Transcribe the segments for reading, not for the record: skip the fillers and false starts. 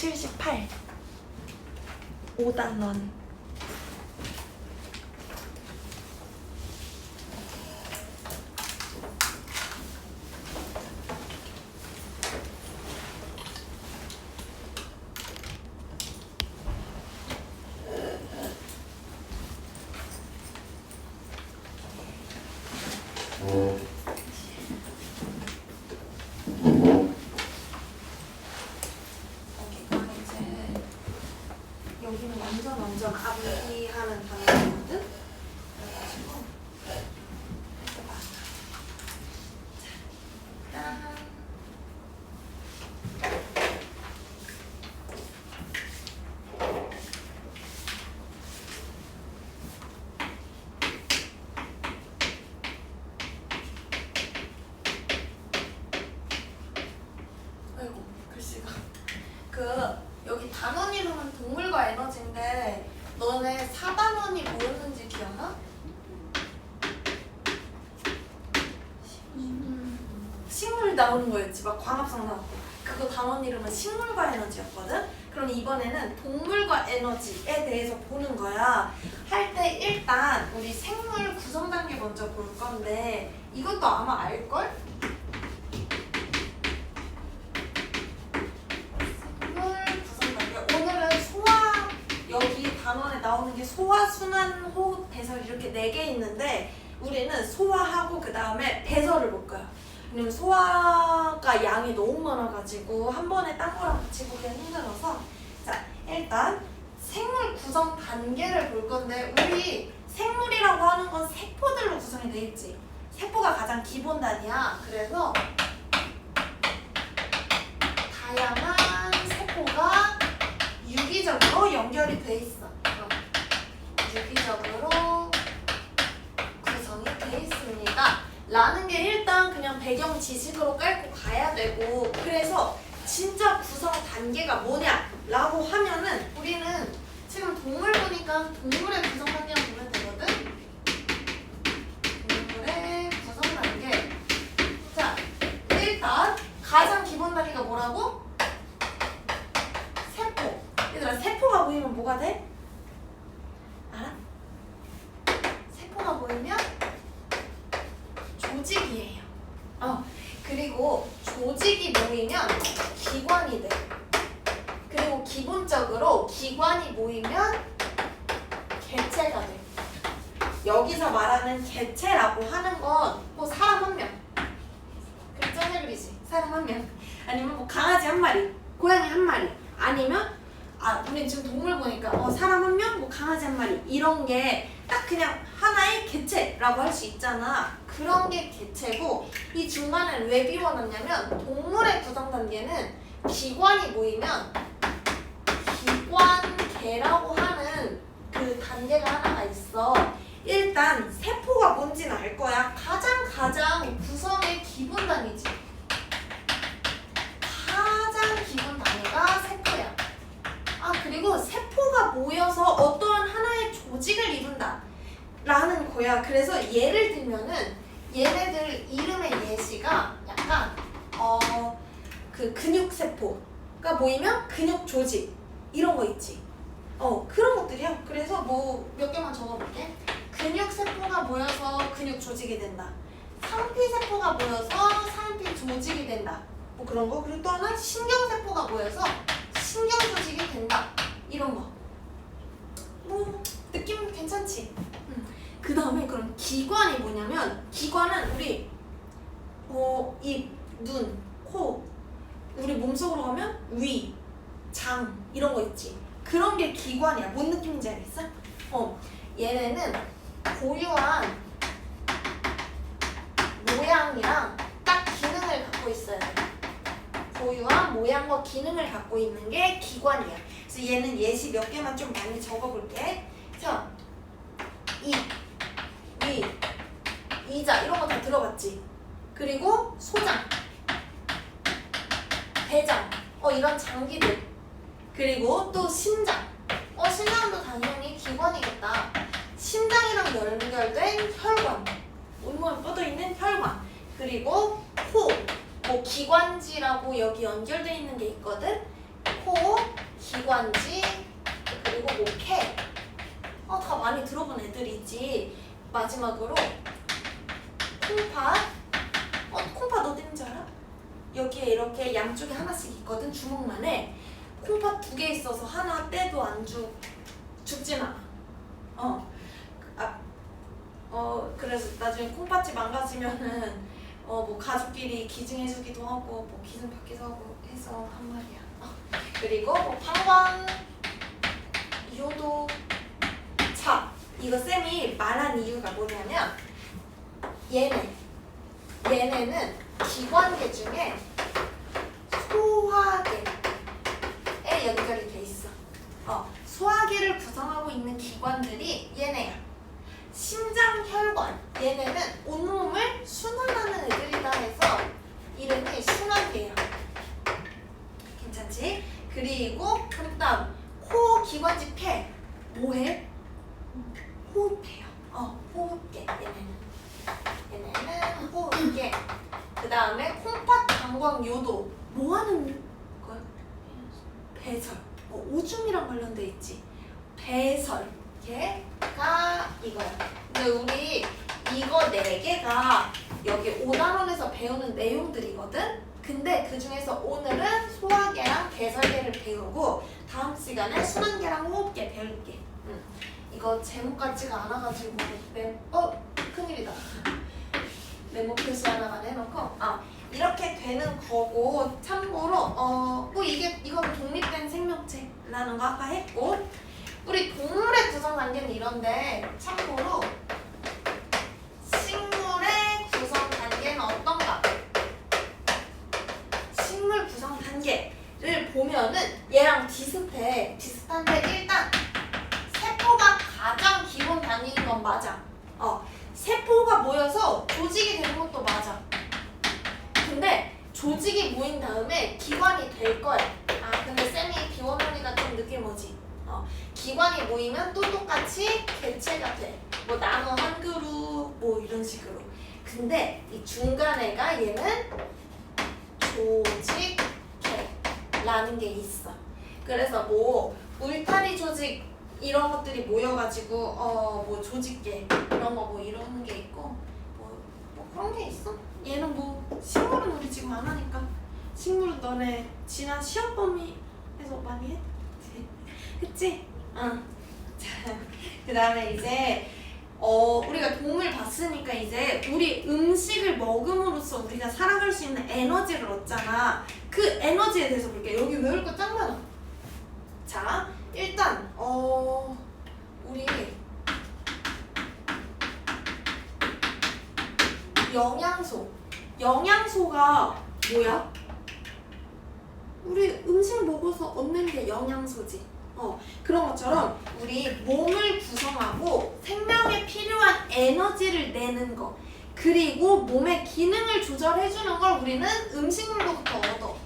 78 5단원. 여기는 완전 암기하는 단어거든? 그래가지고 해봐. 자, 일단 아이고 글씨가 여기 단원 이름은 동물과 에너지인데 너네 4단원이 뭐였는지 기억나? 식물 나오는 거였지. 막 광합성 나오고. 그거 단원 이름은 식물과 에너지였거든? 그럼 이번에는 동물과 에너지에 대해서 보는 거야. 할 때 일단 우리 생물 구성 단계 먼저 볼 건데 이것도 아마 알걸? 단원에 나오는 게 소화, 순환, 호흡, 배설 이렇게 4개 있는데 우리는 소화하고 그 다음에 배설을 볼 거야. 왜냐면 소화가 양이 너무 많아가지고 한 번에 딴 거랑 같이 보기가 힘들어서 자 일단 생물 구성 단계를 볼 건데 우리 생물이라고 하는 건 세포들로 구성이 돼 있지. 세포가 가장 기본 단위야. 그래서 다양한 세포가 유기적으로 연결이 돼 있어. 유기적으로 구성이 돼 있습니다. 라는 게 일단 그냥 배경 지식으로 깔고 가야 되고 그래서 진짜 구성 단계가 뭐냐? 라고 하면은 우리는 지금 동물 보니까 동물의 구성 단계만 보면 되거든? 동물의 구성 단계. 자, 일단 가장 기본 단위가 뭐라고? 세포. 얘들아, 세포가 보이면 뭐가 돼? 알아? 세포가 보이면 조직이에요. 그리고 조직이 모이면 기관이 돼. 그리고 기본적으로 기관이 모이면 개체가 돼. 여기서 말하는 개체라고 하는 건 뭐 사람 한 명. 글자를 그리지. 사람 한 명. 아니면 뭐 강아지 한 마리, 고양이 한 마리. 아니면 우리 지금 동물 보니까 사람 한 명, 뭐 강아지 한 마리 이런 게 딱 그냥 하나의 개체라고 할 수 있잖아. 그런 게 개체고 이 중간에 왜 비워놨냐면 동물의 구성 단계는 기관이 모이면 기관계라고 하는 그 단계가 하나가 있어. 일단 세포가 뭔지는 알 거야. 가장 구성의 기본 단위지. 가장 기본 단위가 세포야. 그리고 세포가 모여서 어떠한 하나의 조직을 이룬다 라는 거야. 그래서 예를 들면은 얘네들 이름의 예시가 약간 그 근육세포가 모이면 근육 조직 이런 거 있지. 그런 것들이야. 그래서 뭐 몇 개만 적어볼게. 근육세포가 모여서 근육 조직이 된다. 상피세포가 모여서 상피 조직이 된다. 뭐 그런 거. 그리고 또 하나 신경세포가 모여서 신경 조직이 된다. 이런 거. 뭐 느낌 괜찮지? 그 다음에 그럼 기관이 뭐냐면 기관은 우리 입, 눈, 코 우리 몸속으로 가면 위, 장 이런 거 있지. 그런 게 기관이야. 뭔 느낌인지 알겠어? 얘네는 고유한 모양이랑 딱 기능을 갖고 있어야 돼. 고유한 모양과 기능을 갖고 있는 게 기관이야. 그래서 얘는 예시 몇 개만 좀 많이 적어볼게. 자, 입, 위, 이자 이런 거 다 들어봤지? 그리고 소장, 대장, 이런 장기들. 그리고 또 심장. 심장도 당연히 기관이겠다. 심장이랑 연결된 혈관, 온몸에 뻗어있는 혈관. 그리고 코, 뭐 기관지라고 여기 연결돼 있는 게 있거든. 세포, 기관지, 그리고 뭐 폐. 다 많이 들어본 애들이지. 마지막으로 콩팥. 콩팥 어디 있는지 알아? 여기에 이렇게 양쪽에 하나씩 있거든. 주먹만에. 콩팥 2개 있어서 하나 떼도 안 죽진 않아. 그래서 나중에 콩팥이 망가지면은 뭐 가족끼리 기증해주기도 하고 뭐 기증 받기도 하고 해서 한 말이야. 그리고 뭐 방광, 요도. 자, 이거 쌤이 말한 이유가 뭐냐면 얘네는 기관계 중에 소화계에 연결이 돼 있어. 소화계를 구성하고 있는 기관들이 얘네야. 심장, 혈관, 얘네는 온몸을 순환하는 애들이다 해서 이름이 순환계야. 괜찮지? 그리고 그다음 코, 기관지, 폐. 뭐해? 호흡해요. 호흡계. 얘네는 호흡계. 그 다음에 콩팥, 방광, 요도. 뭐 하는 거야? 배설. 오줌이랑 관련돼 있지. 배설. 걔가 이거야. 근데 우리 이거 4개가 여기 5단원에서 배우는 내용들이거든? 근데 그 중에서 오늘은 소화계랑 배설계를 배우고 다음 시간에 순환계랑 호흡계 배울게. 이거 제목 같지가 않아가지고 큰일이다. 메모 표시 하나만 해놓고 이렇게 되는 거고 참고로 이건 독립된 생명체라는 거 아까 했고 우리 동물의 구성 단계는 이런데 참고로 식물의 구성 단계는 어떤가? 식물 구성 단계를 보면은 얘랑 비슷한데 일단 세포가 가장 기본 단위인 건 맞아. 세포가 모여서 조직이 되는 것도 맞아. 근데 조직이 모인 다음에 기관이 될 거야. 근데 쌤이 비원원이가 좀 느낌 오지? 기관이 모이면 또 똑같이 개체가 돼. 뭐 나무 한 그루 뭐 이런 식으로. 근데 이 중간에가 얘는 조직계라는 게 있어. 그래서 뭐 울타리 조직 이런 것들이 모여가지고 뭐 조직계 이런 거 뭐 이런 게 있고 뭐 그런 게 있어. 얘는 뭐 식물은 우리 지금 안 하니까. 식물은 너네 지난 시험 범위에서 많이 했지. 그치? 자, 그 다음에 이제 우리가 동물 봤으니까 이제 우리 음식을 먹음으로써 우리가 살아갈 수 있는 에너지를 얻잖아. 그 에너지에 대해서 볼게. 여기 외울 거 짱 많아. 자, 일단 우리 영양소가 뭐야? 우리 음식 먹어서 얻는 게 영양소지. 그런 것처럼 우리 몸을 구성하고 생명에 필요한 에너지를 내는 거 그리고 몸의 기능을 조절해주는 걸 우리는 음식물로부터 얻어.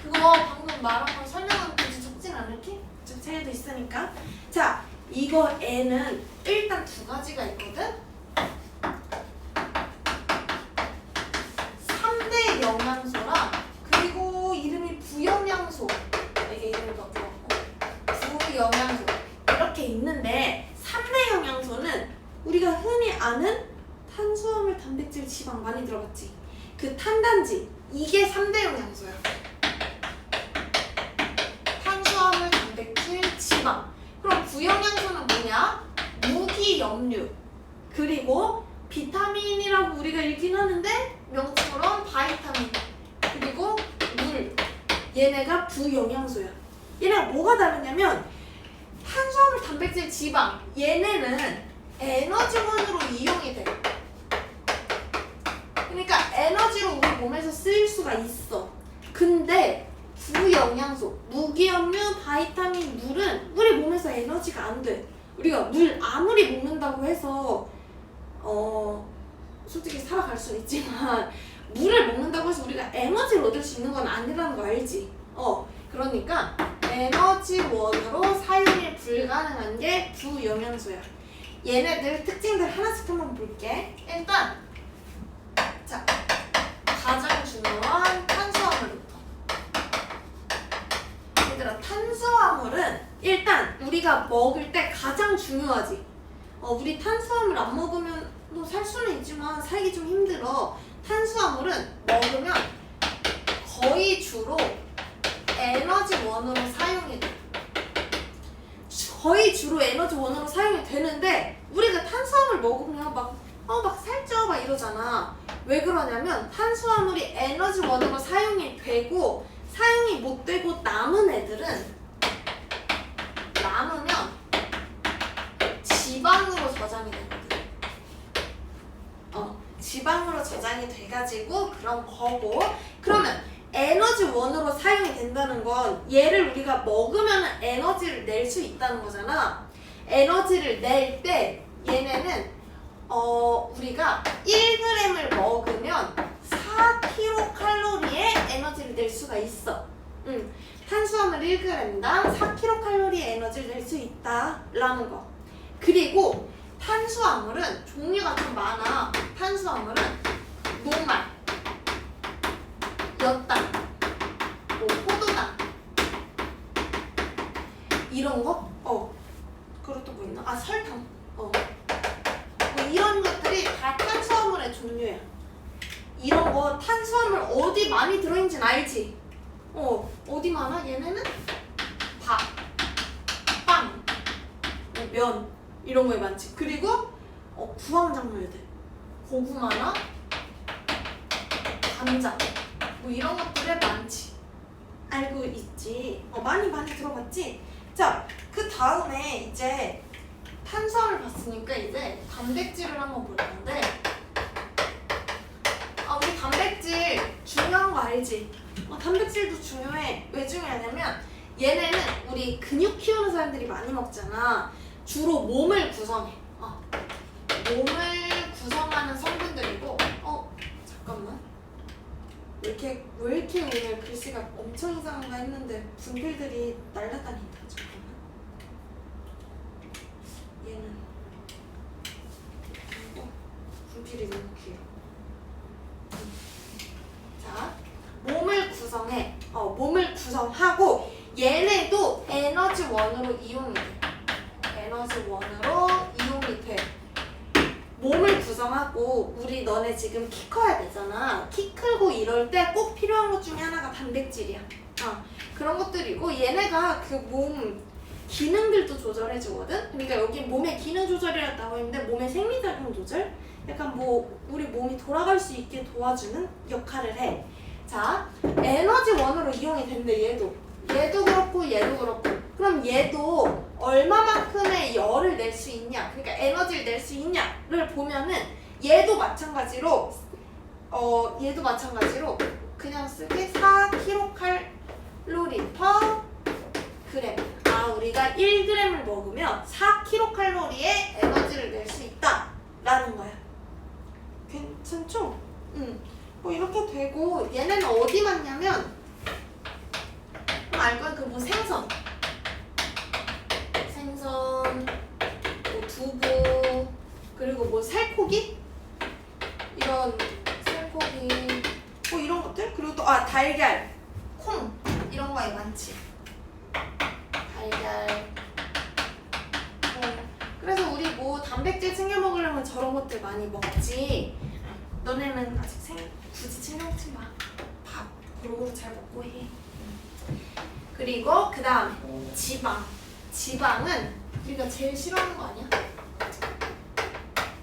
그거 방금 말한 거 설명하면 굳이 적진 않을게? 저 책에도 있으니까. 자, 이거 애는 일단 2가지가 있거든? 3대 영양소랑 그리고 이름이 부영양소. 이게 이름이 더 좋았고 부영양소 이렇게 있는데 3대 영양소는 우리가 흔히 아는 탄수화물, 단백질, 지방 많이 들어봤지? 그 탄단지 이게 3대 영양소야. 탄수화물, 단백질, 지방. 그럼 부영양소는 뭐냐? 무기, 염류 그리고 비타민이라고 우리가 읽긴 하는데 명칭으로는 바이타민 그리고 물. 얘네가 부영양소야. 얘네가 뭐가 다르냐면 탄수화물, 단백질, 지방 얘네는 에너지원으로 이용이 돼. 그러니까 에너지로 우리 몸에서 쓰일 수가 있어. 근데 부영양소, 무기염류, 바이타민, 물은 우리 몸에서 에너지가 안 돼. 우리가 물 아무리 먹는다고 해서 솔직히 살아갈 수는 있지만 물을 먹는다고 해서 우리가 에너지를 얻을 수 있는 건 아니라는 거 알지? 그러니까 에너지원으로 사용이 불가능한 게 부영양소야. 얘네들 특징들 하나씩 한번 볼게. 일단 자, 가장 중요한 탄수화물부터. 탄수화물은 일단 우리가 먹을 때 가장 중요하지. 우리 탄수화물 안 먹으면 뭐 살 수는 있지만 살기 좀 힘들어. 탄수화물은 먹으면 거의 주로 에너지원으로 사용이 돼. 거의 주로 에너지원으로 사용이 되는데 우리가 탄수화물 먹으면 막 살쪄 막 이러잖아. 왜 그러냐면 탄수화물이 에너지원으로 사용이 되고 사용이 못 되고 남으면 지방으로 저장이 되거든. 지방으로 저장이 돼가지고 그런 거고. 그러면 에너지원으로 사용이 된다는 건 얘를 우리가 먹으면 에너지를 낼 수 있다는 거잖아. 에너지를 낼 때 얘네는 우리가 1g을 먹으면 4kcal의 에너지를 낼 수가 있어. 탄수화물 1g당 4kcal의 에너지를 낼 수 있다라는 거. 그리고 탄수화물은 종류가 좀 많아. 탄수화물은 녹말, 엿당, 포도당 이런 거? 그리고 또 뭐 있나? 설탕. 뭐 이런 것들이 다 탄수화물의 종류야. 이런 거 탄수화물 어디 많이 들어있는지는 알지? 어디 많아? 얘네는 밥, 빵, 면 이런 거에 많지. 그리고 부황작물들, 고구마나 감자 뭐 이런 것들에 많지. 알고 있지? 많이 들어봤지? 자, 그 다음에 이제 탄수화물 봤으니까 이제 단백질을 한번 볼 건데, 우리 단백질 중요한 거 알지? 단백질도 중요해. 왜 중요하냐면 얘네는 우리 근육 키우는 사람들이 많이 먹잖아. 주로 몸을 구성해. 몸을 구성하는 성분들이고. 잠깐만. 왜 이렇게 오늘 글씨가 엄청 이상한가 했는데 분필들이 날아다닌다. 잠깐만. 얘는 분필이 너무 길어. 자, 몸을 구성해. 몸을 구성하고 얘네도 에너지원으로 이용이 돼. 에너지원으로 이용이 돼. 몸을 구성하고 너네 지금 키 커야 되잖아. 키 크고 이럴 때 꼭 필요한 것 중에 하나가 단백질이야. 그런 것들이고 얘네가 그 몸 기능들도 조절해주거든. 그러니까 여기 몸의 기능 조절이라고 나와 있는데 몸의 생리작용 조절? 약간 우리 몸이 돌아갈 수 있게 도와주는 역할을 해. 자, 에너지원으로 이용이 된대. 얘도 그렇고 얘도 그렇고. 그럼 얘도 얼마만큼의 열을 낼 수 있냐, 그러니까 에너지를 낼 수 있냐를 보면은 얘도 마찬가지로 그냥 쓰기 4kcal/g. 우리가 1g을 먹으면 4kcal의 에너지를 낼 수 있다라는 거야. 괜찮죠? 이렇게 되고 얘네는 어디 맞냐면 알 거야. 생선, 두부, 그리고 살코기? 이런 살코기, 이런 것들? 그리고 또 달걀, 콩 이런 거에 많지. 달걀, 콩. 그래서 우리 단백질 챙겨 먹으려면 저런 것들 많이 먹지. 너네는 아직 굳이 챙겨 먹지 마. 밥 고루고루 잘 먹고 해. 그리고 그 다음에 지방은 우리가 제일 싫어하는 거 아니야?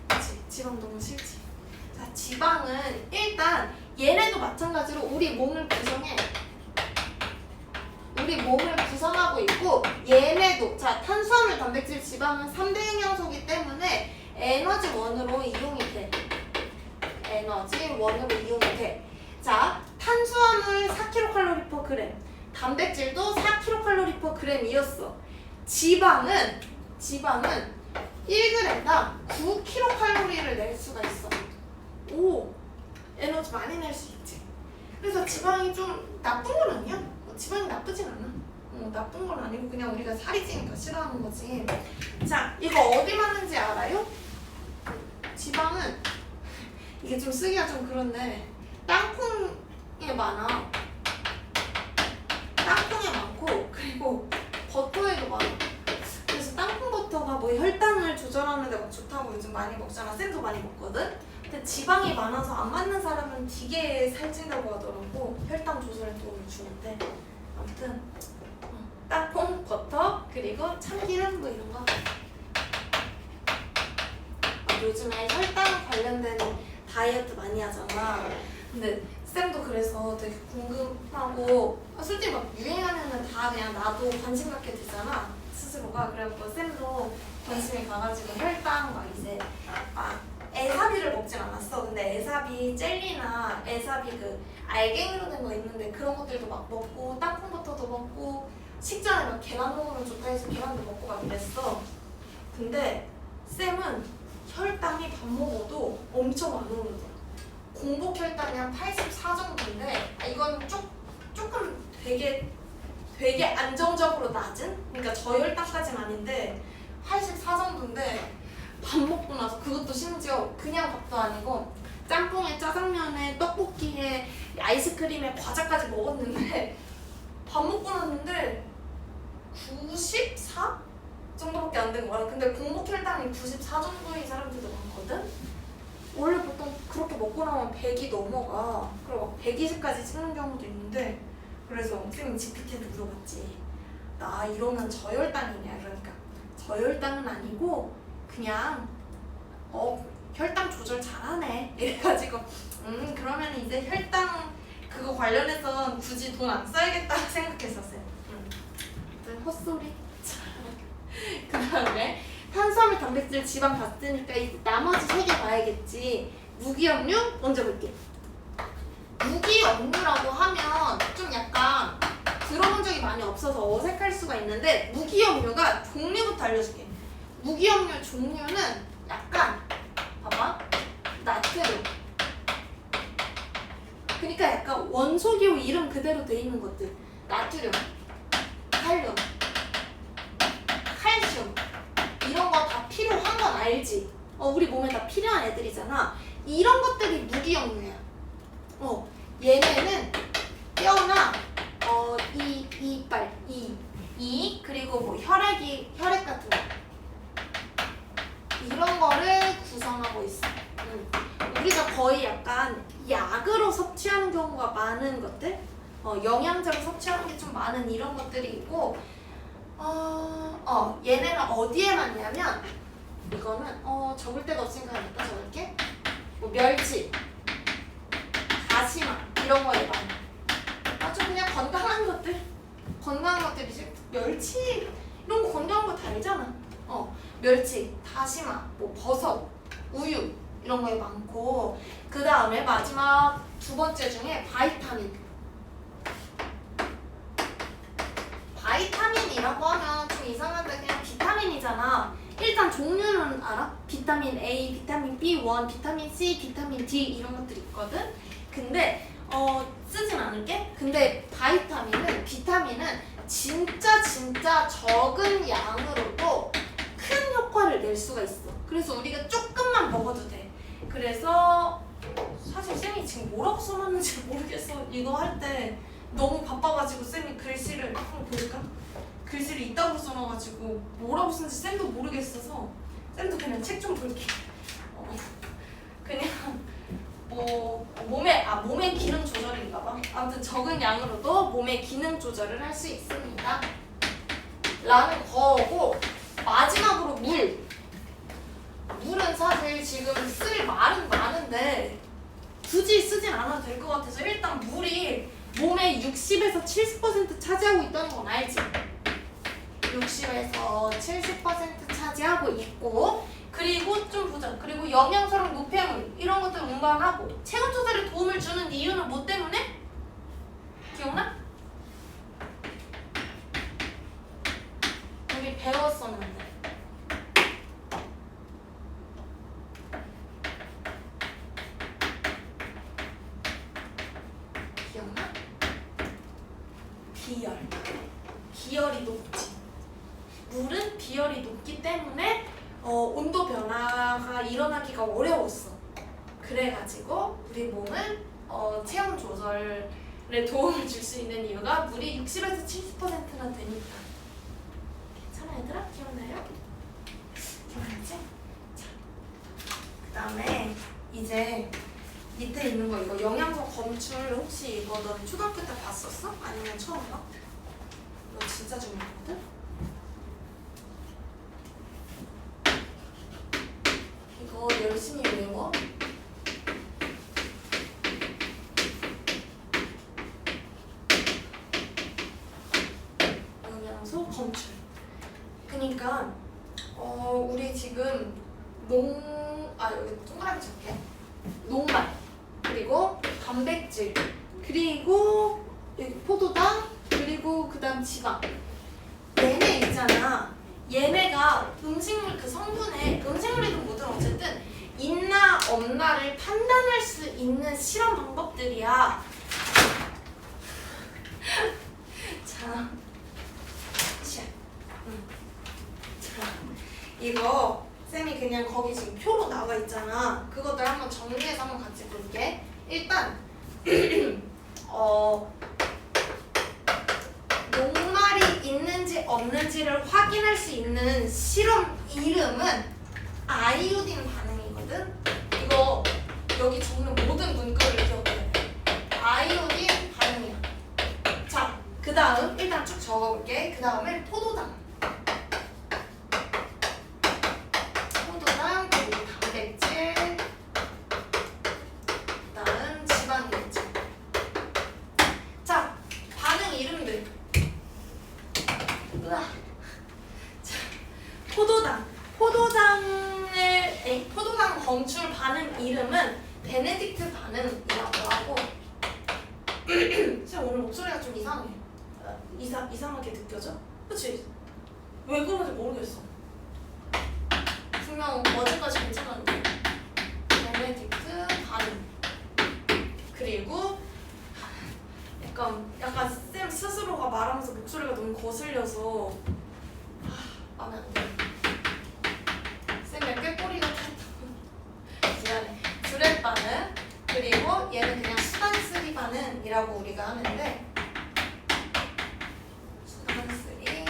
그치? 지방 너무 싫지. 자, 지방은 일단 얘네도 마찬가지로 우리 몸을 구성하고 있고 얘네도 탄수화물, 단백질, 지방은 3대 영양소이기 때문에 에너지원으로 이용이 돼. 자, 탄수화물 4kcal/g, 단백질도 4kcal/g이었어. 지방은 1g당 9kcal를 낼 수가 있어. 에너지 많이 낼 수 있지. 그래서 지방이 좀 나쁜 건 아니야. 지방이 나쁘진 않아. 나쁜 건 아니고 그냥 우리가 살이 찌니까 싫어하는 거지. 자, 이거 어디 많은지 알아요? 지방은 이게 좀 쓰기가 좀 그런데 땅콩에 많아. 땅콩에 많고, 그리고 버터 뭐 혈당을 조절하는 데 막 좋다고 요즘 많이 먹잖아. 쌤도 많이 먹거든. 근데 지방이 많아서 안 맞는 사람은 되게 살찐다고 하더라고. 혈당 조절에 도움을 주는데. 아무튼 땅콩, 버터, 그리고 참기름 뭐 이런 거. 요즘에 혈당 관련된 다이어트 많이 하잖아. 근데 쌤도 그래서 되게 궁금하고 솔직히 막 유행하면은 다 그냥 나도 관심 갖게 되잖아 스스로가. 그래갖고 쌤도 관심이 가가지고 혈당 막 이제 에사비를 먹진 않았어. 근데 에사비 젤리나 에사비 그 알갱이로 된 거 있는데 그런 것들도 막 먹고 땅콩버터도 먹고 식전에 막 계란 먹으면 좋다 해서 계란도 먹고 막 이랬어. 근데 쌤은 혈당이 밥 먹어도 엄청 안 오르더라. 공복 혈당이 한 84 정도인데 이건 조금 되게 안정적으로 낮은? 그러니까 저혈당까지는 아닌데 84 정도인데 밥 먹고 나서 그것도 심지어 그냥 밥도 아니고 짬뽕에 짜장면에 떡볶이에 아이스크림에 과자까지 먹었는데 밥 먹고 났는데 94 정도밖에 안 된 거야. 근데 공복 혈당이 94 정도인 사람들도 많거든. 원래 보통 그렇게 먹고 나면 100이 넘어가. 그리고 막 120까지 찍는 경우도 있는데 그래서 선생님 GPT한테 물어봤지. 나 이러면 저혈당이냐? 그러니까 저혈당은 아니고 그냥 혈당 조절 잘하네 이래가지고 그러면 이제 혈당 그거 관련해서 굳이 돈 안 써야겠다 생각했었어요. 헛소리. 그 다음에 탄수화물, 단백질, 지방 봤으니까 이제 나머지 3개 봐야겠지. 무기염류 먼저 볼게. 무기염류라고 하면 좀 약간 들어본 적이 많이 없어서 어색할 수가 있는데 무기염류가 종류부터 알려줄게. 무기염류 종류는 약간 봐봐 나트륨 그러니까 약간 원소기호 이름 그대로 돼 있는 것들. 나트륨, 칼륨, 칼슘 이런 거 다 필요한 건 알지? 우리 몸에 다 필요한 애들이잖아. 이런 것들이 무기염류야. 얘네는 뼈나 이빨, 이 그리고 뭐 혈액 같은 거 이런 거를 구성하고 있어. 우리가 거의 약간 약으로 섭취하는 경우가 많은 것들, 영양제로 섭취하는 게 좀 많은 이런 것들이 있고, 얘네는 어디에 많냐면 이거는 적을 데가 없으니까 여기다 적을게. 뭐 멸치, 다시마 이런 거에 많아. 아주 그냥 건강한 것들이지. 멸치 이런 거 건강한 거 다 알잖아. 멸치, 다시마, 뭐 버섯, 우유 이런 거에 많고 그 다음에 마지막 두 번째 중에 바이타민이라고 하면 좀 이상한데 그냥 비타민이잖아. 일단 종류는 알아? 비타민 A, 비타민 B1, 비타민 C, 비타민 D 이런 것들이 있거든. 근데 쓰진 않을게. 근데 비타민은 진짜 적은 양으로도 큰 효과를 낼 수가 있어. 그래서 우리가 조금만 먹어도 돼. 그래서 사실 쌤이 지금 뭐라고 써놨는지 모르겠어. 이거 할 때 너무 바빠가지고 쌤이 글씨를 한번 볼까? 글씨를 이따구로 써놔가지고 뭐라고 쓰는지 쌤도 모르겠어서 쌤도 그냥 책 좀 볼게. 그냥 몸의 기능 조절인가봐. 아무튼 적은 양으로도 몸의 기능 조절을 할 수 있습니다. 라는 거고 마지막으로 물은 사실 지금 쓸 말은 많은데 굳이 쓰진 않아도 될 것 같아서 일단 물이 몸의 60에서 70% 차지하고 있다는 건 알지? 60에서 70% 차지하고 있고 그리고 좀 보자. 그리고 영양소랑 노폐물 이런 것들 운반하고 체온 조절에 도움을 주는 이유는 뭐 때문에? 기억나? 우리 배웠었는데 기억나? 비열이 높지. 물은 비열이 높기 때문에 온도 변화가 일어나기가 어려웠어. 그래가지고 우리 몸은 체온 조절에 도움을 줄 수 있는 이유가 물이 60에서 70%나 되니까. 괜찮아 얘들아? 기억나요? 이제 밑에 있는 거 이거 영양소 검출 혹시 이거 넌 초등학교 때 봤었어? 아니면 처음 봐? 이거 진짜 중요하거든? 이거 열심히 외워. 영양소 검출. 그니까 우리 지금 여기 동그라미 적게. 녹말, 그리고 단백질, 그리고 여기 포도당, 그리고 그 다음 지방. 얘네 있잖아. 얘네가 음식물 그 성분에 음식물이든 뭐든 어쨌든 있나 없나를 판단할 수 있는 실험 방법들이야. 자, 이거 쌤이 그냥 거기 지금 표로 나와 있잖아. 그것들 한번 정리해서 한번 같이 볼게. 일단 녹말이 있는지 없는지를 확인할 수 있는 실험 이름은 아이오딘 반응이거든. 이거 여기 적는 모든 문구를 기억해야 돼. 아이오딘 반응이야. 자, 그 다음 일단 쭉 적어볼게. 그 다음에 포도당. 그리고 단백질, 그다음 지방이겠지. 자, 반응 이름들. 자, 포도당 검출 반응 이름은 베네딕트 반응이라고 하고. 쌤 오늘 목소리가 좀 이상해. 이상하게 느껴져? 그치? 왜 그런지 모르겠어. 분명 어제까지 괜찮았는데. 베네딕트 반응. 그리고 약간 쌤 스스로가 말하면서 목소리가 너무 거슬려서 마음에 안 들어. 쌤 몇 개 꼬리가 탔다. 미안해. 드랩 반응. 그리고 얘는 그냥 수단3 반응이라고 우리가 하는데, 수단3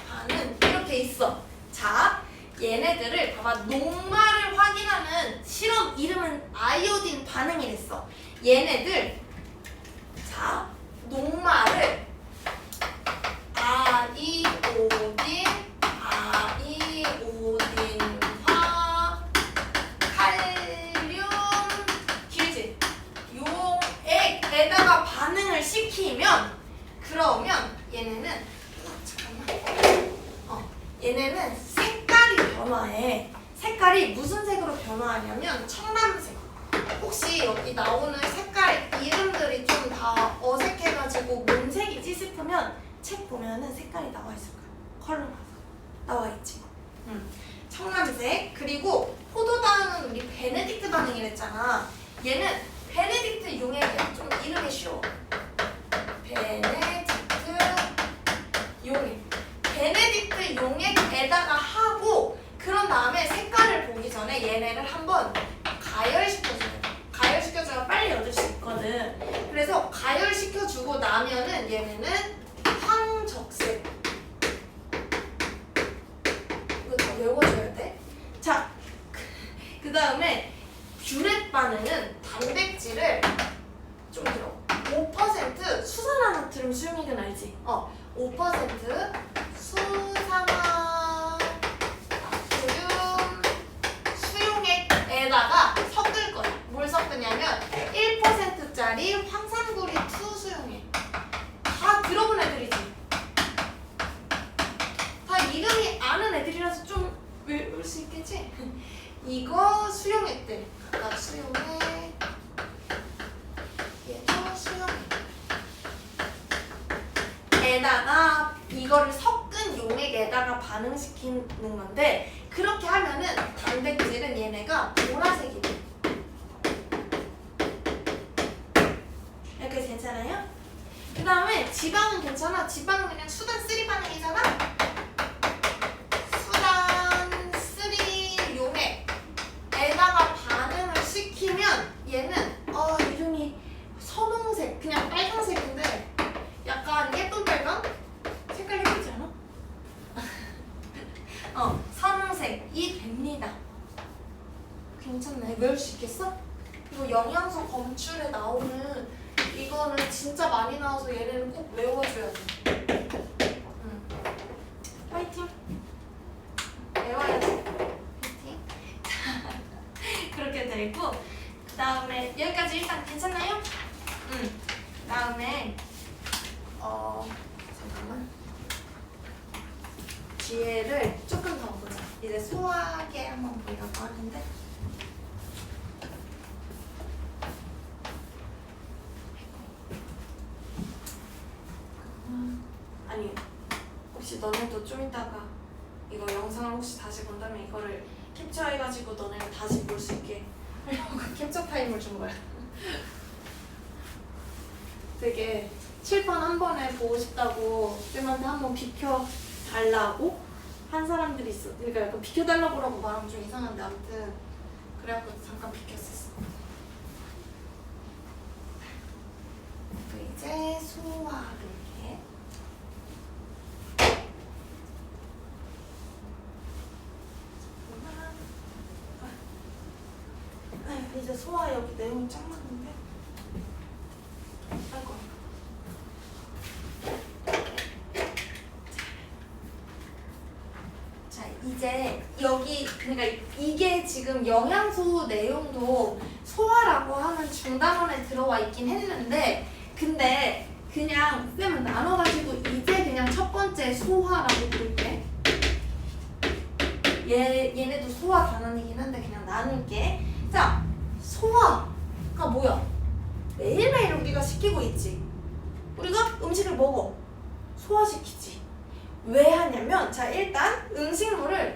반응 이렇게 있어. 자, 얘네들을 봐봐. 녹말을 확인하는 실험 이름은 아이오딘 반응이랬어. 얘네들, 자, 녹말을 아이오딘화, 칼륨, 기르질, 용액에다가 반응을 시키면, 그러면 얘네는 얘네는 색깔이 변화해. 색깔이 무슨 색으로 변화하냐면 청藍색. 혹시 여기 나오는 색깔 이름들이 좀 다 어색해가지고 뭔 색이지 싶으면 책 보면은 색깔이 나와 있을 거야. 컬러가 나와 있지. 청藍색. 그리고 포도당은 우리 베네딕트 반응이랬잖아. 얘는 베네딕트 용액이야. 좀 이름이 쉬워. 베네딕트 용액. 베네딕트 용액에다가 하고, 그런 다음에 색깔을 보기 전에 얘네를 한번 가열시켜줘요. 가열시켜줘야 빨리 얻을 수 있거든. 그래서 가열시켜주고 나면은 얘네는 황적색. 이거 다 외워줘야 돼. 자, 그 다음에 뷰렛 반응은 단백질을 좀 들어. 5% 수산화나트륨 수용액은 알지? 5% 수산화나트륨 수용액에다가 섞을 거야. 뭘 섞으냐면 1%짜리 황산구리 2 수용액. 다 들어본 애들이지. 다 이름이 아는 애들이라서 좀 외울 수 있겠지? 이거 수용액들. 각각 수용액. 얘도 수용액. 에다가 이거를 섞은 용액에다가 반응시키는 건데, 그렇게 하면은 단백질은 얘네가 보라색이 돼. 이렇게 괜찮아요? 그 다음에 지방은 괜찮아. 지방은 그냥 수단3 반응이잖아. 수단3 용액에다가 반응을 시키면 얘는 이름이 선홍색, 그냥 빨간색인데 약간 예쁜 빨강? 색깔 예쁘지 않아? 선홍색이 됩니다. 괜찮네. 외울 수 있겠어? 이거 영양소 검출에 나오는 이거는 진짜 많이 나와서 얘네는 꼭 외워줘야 돼. 응. 파이팅. 외워야지. 파이팅. 그렇게 되고 그 다음에 여기까지 일단 괜찮나요? 응. 그 다음에 잠깐만. 뒤에를 조금 더 보자. 이제 소화계 한번 보려고 하는데. 아니 혹시 너네도 좀 이따가 이거 영상을 혹시 다시 본다면 이거를 캡처해가지고 너네가 다시 볼 수 있게 하려고 캡처 타임을 준 거야. 되게 칠판 한 번에 보고 싶다고 쌤한테 한번 비켜달라고 한 사람들이 있어. 그러니까 약간 비켜달라고 말하면 좀 이상한데 아무튼 그래갖고 잠깐 비켰었어. 이제 소화를 해. 이제 소화 여기 내용이 짱 많은데. 아이고. 자 이제 여기 그러니까 이게 지금 영양소 내용도 소화라고 하는 중단원에 들어와 있긴 했는데 근데 그냥 쌤은 나눠가지고 이제 그냥 첫 번째 소화라고 부를게. 얘네도 소화 단원이긴 한데 그냥 나눌게. 자 소화가 뭐야? 매일매일 우리가 시키고 있지. 우리가 음식을 먹어. 소화시키지. 왜 하냐면 자 일단 음식물을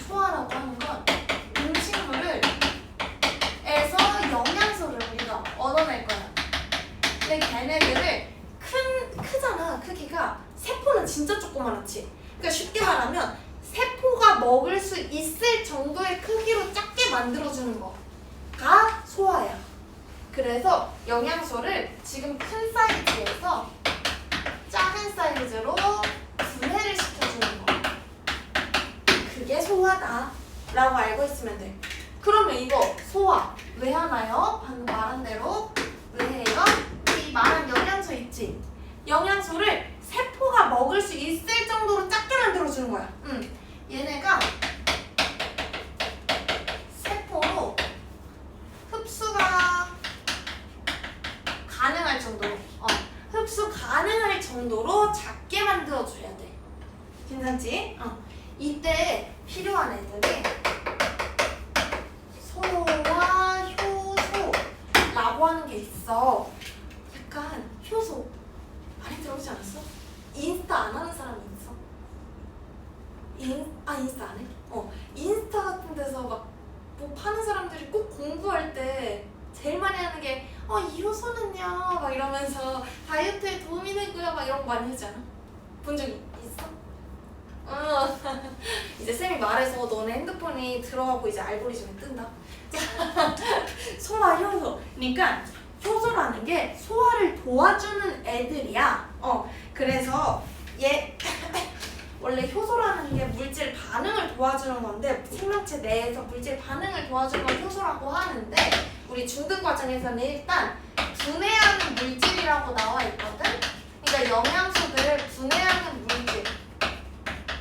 소화라고 하는 건 음식물을 에서 영양소를 우리가 얻어낼 거야. 근데 걔네들을 크잖아. 크기가 세포는 진짜 조그만하지. 그러니까 쉽게 말하면 세포가 먹을 수 있을 정도의 크기로 작게 만들어주는 거가 소화야. 그래서 영양소를 지금 큰 사이즈에서 작은 사이즈로 분해를 시켜주는 거. 그게 소화다 라고 알고 있으면 돼. 그러면 이거 소화 왜 하나요? 방금 말한 대로 왜 해요? 이 말한 영양소 있지? 영양소를 세포가 먹을 수 있을 정도로 작게 만들어주는 거야. 얘네가 세포로 흡수가 가능할 정도로 흡수 가능할 정도로 작게 만들어줘야 돼. 괜찮지? 이때 필요한 애들이 소와 효소라고 하는 게 있어. 약간 효소 많이 들어오지 않았어? 인스타 안 하는 사람이 있어? 인스타 안 해? 인스타 같은 데서 막 뭐 파는 사람들이 꼭 공부할 때 제일 많이 하는 게 이 효소는요 막 이러면서 다이어트에 도움이 되고요 막 이런 거 많이 하지 않아? 본 적 있어? 이제 쌤이 말해서 너네 핸드폰이 들어가고 이제 알고리즘에 뜬다. 소화 효소. 그러니까 효소라는 게 소화를 도와주는 애들이야. 그래서 원래 효소라는 게 물질 반응을 도와주는 건데 생명체 내에서 물질 반응을 도와주는 걸 효소라고 하는데 우리 중등 과정에서는 일단 분해하는 물질이라고 나와 있거든. 그러니까 영양소들을 분해하는 물질.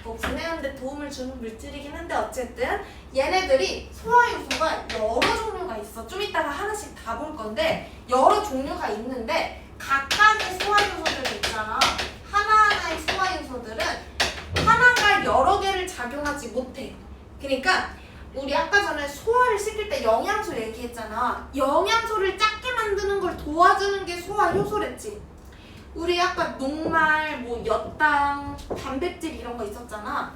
뭐 분해하는 데 도움을 주는 물질이긴 한데 어쨌든 얘네들이 소화 요소가 여러 종류가 있어. 좀 이따가 하나씩 다 볼 건데 여러 종류가 있는데 각각의 소화 요소들이 있잖아. 하나하나의 소화 요소들은 하나가 여러 개를 작용하지 못해. 그러니까 우리 아까 전에 소화를 시킬 때 영양소 얘기했잖아. 영양소를 작게 만드는 걸 도와주는 게 소화 효소랬지. 우리 아까 녹말, 뭐 엿당, 단백질 이런 거 있었잖아.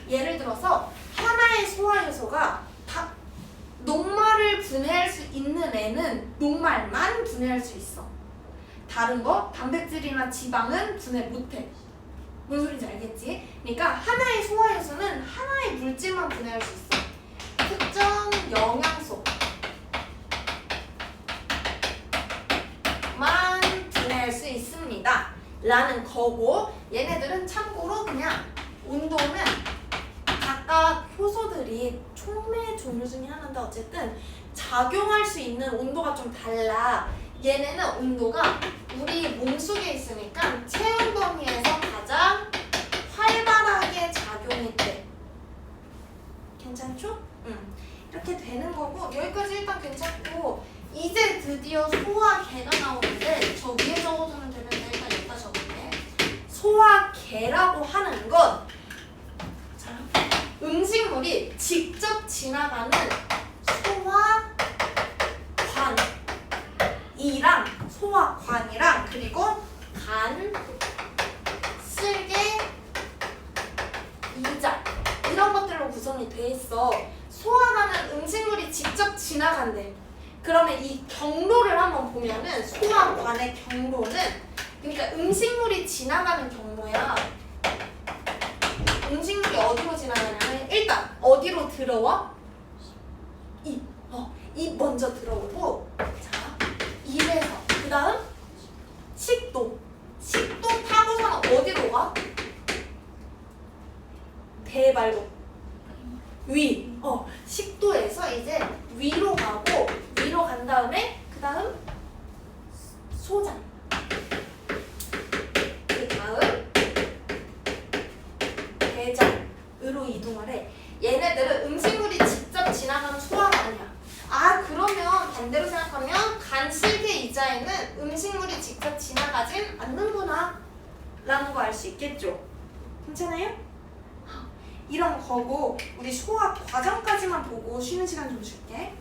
예를 들어서 하나의 소화 요소가 녹말을 분해할 수 있는 애는 녹말만 분해할 수 있어. 다른 거 단백질이나 지방은 분해 못해. 뭔 소리인지 알겠지? 그러니까 하나의 소화 요소는 하나의 물질만 분해할 수 있어. 특정 영양소만 분해할 수 있습니다 라는 거고 얘네들은 참고로 그냥 온도는 각각 효소들 온도들이 촉매의 종류 중에 하나인데 어쨌든 작용할 수 있는 온도가 좀 달라. 얘네는 온도가 우리 몸속에 있으니까 체온 범위에서 가장 활발하게 작용이 돼. 괜찮죠? 이렇게 되는 거고 여기까지 일단 괜찮고 이제 드디어 소화계가 나오는데 저 위에 적어두면 되는데 일단 여기다 적을게. 소화계라고 하는 건 자, 음식물이 직접 지나가는 소화관이랑 그리고 간, 쓸개, 이자 이런 것들로 구성이 돼 있어. 소화관은 음식물이 직접 지나간대. 그러면 이 경로를 한번 보면은 소화관의 경로는 그러니까 음식물이 지나가는 경로야. 음식물이 어디로 지나가냐면 일단 어디로 들어와? 입 먼저 들어오고 자 입에서 그 다음 식도 타고서는 어디로 가? 배 말고 위 식도에서 이제 위로 가고 위로 간 다음에 그 다음 소장 그 다음 대장으로 이동을 해. 얘네들은 음식물이 직접 지나가는 소화관이야. 그러면 반대로 생각하면 간, 쓸개, 이자에는 음식물이 직접 지나가진 않는구나 라는 거 알 수 있겠죠? 괜찮아요? 이런 거고 우리 소화 과정까지만 보고 쉬는 시간 좀 줄게.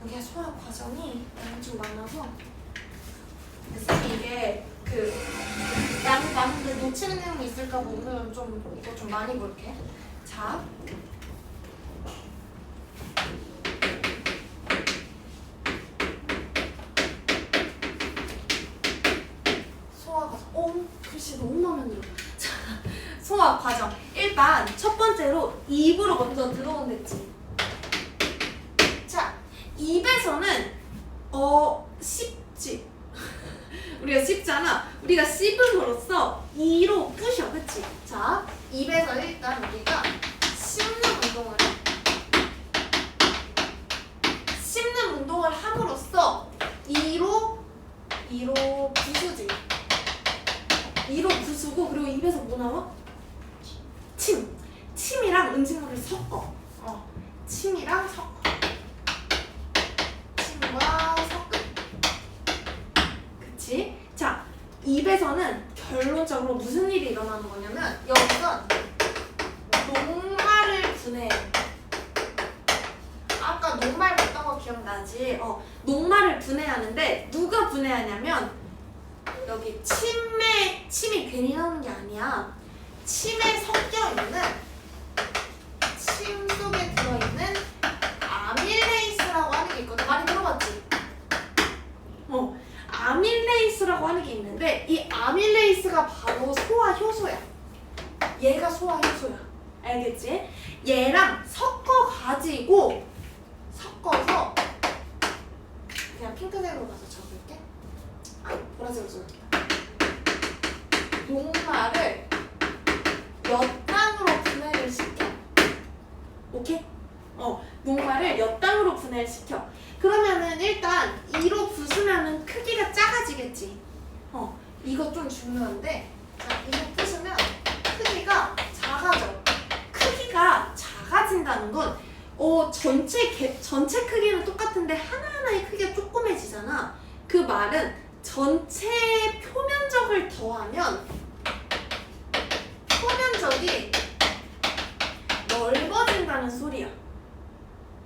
여기가 소화 과정이 좀 많아서 쌤이 이게 많은데 놓치는 내용이 있을까 봐 오늘은 이거 좀 많이 볼게. 자 소화 과정 글씨 너무 마음에 들어. 자 소화 과정 일단 첫 번째로 입으로 먼저 들어온댔지. 자 입에서는 씹지. 우리가 씹잖아. 우리가 씹음으로써 이로 부셔, 그치? 자 입에서 일단 우리가 씹는 운동을 함으로써 이로 부수지. 이로 부수고 그리고 입에서 뭐 나와? 침이랑 음식물을 섞어. 침이랑 섞어. 침과 섞어. 그치? 자, 입에서는 결론적으로 무슨 일이 일어나는 거냐면 여기선 녹말을 분해해. 아까 녹말 봤던 거 기억나지? 녹말을 분해하는데 누가 분해하냐면 여기 침이 괜히 나오는 게 아니야. 침에 섞여있는 침 속에 들어있는 아밀레이스라고 하는 게 있거든. 많이 들어봤지? 아밀레이스라고 하는 게 있는데 이 아밀레이스가 바로 소화효소야. 얘가 소화효소야. 알겠지? 얘랑 섞어서 그냥 핑크색으로 가서 적을게. 보라색으로 적을게. 녹말을 몇 당으로 분해를 시켜. 오케이? 녹말을 몇 당으로 분해를 시켜. 그러면은 일단 이로 부수면은 크기가 작아지겠지. 이거 좀 중요한데 자, 이로 부수면 크기가 작아져. 크기가 작아진다는 건 전체 크기는 똑같은데 하나하나의 크기가 조그매지잖아. 그 말은 전체 표면적을 더하면 표면적이 넓어진다는 소리야.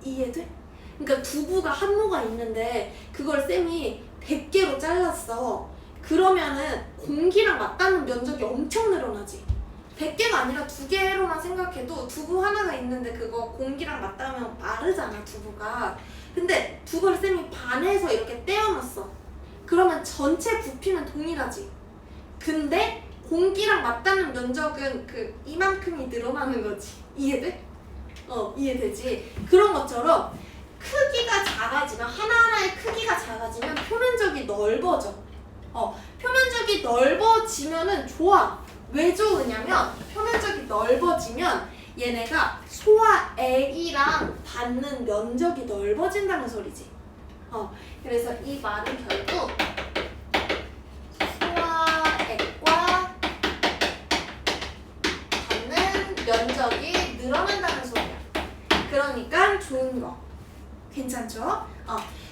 이해돼? 그러니까 두부가 한 모가 있는데 그걸 쌤이 100개로 잘랐어. 그러면은 공기랑 맞닿는 면적이 엄청 늘어나지. 100개가 아니라 2개로만 생각해도 두부 하나가 있는데 그거 공기랑 맞닿으면 마르잖아, 두부가. 근데 두부를 쌤이 반에서 이렇게 떼어놨어. 그러면 전체 부피는 동일하지. 근데 공기랑 맞닿는 면적은 이만큼이 늘어나는 거지. 이해돼? 이해되지? 그런 것처럼 크기가 작아지면 하나하나의 크기가 작아지면 표면적이 넓어져. 표면적이 넓어지면은 좋아. 왜 좋으냐면 표면적이 넓어지면 얘네가 소화액이랑 받는 면적이 넓어진다는 소리지. 그래서 이 말은 결국 소화액과 받는 면적이 늘어난다는 소리야. 그러니까 좋은 거. 괜찮죠?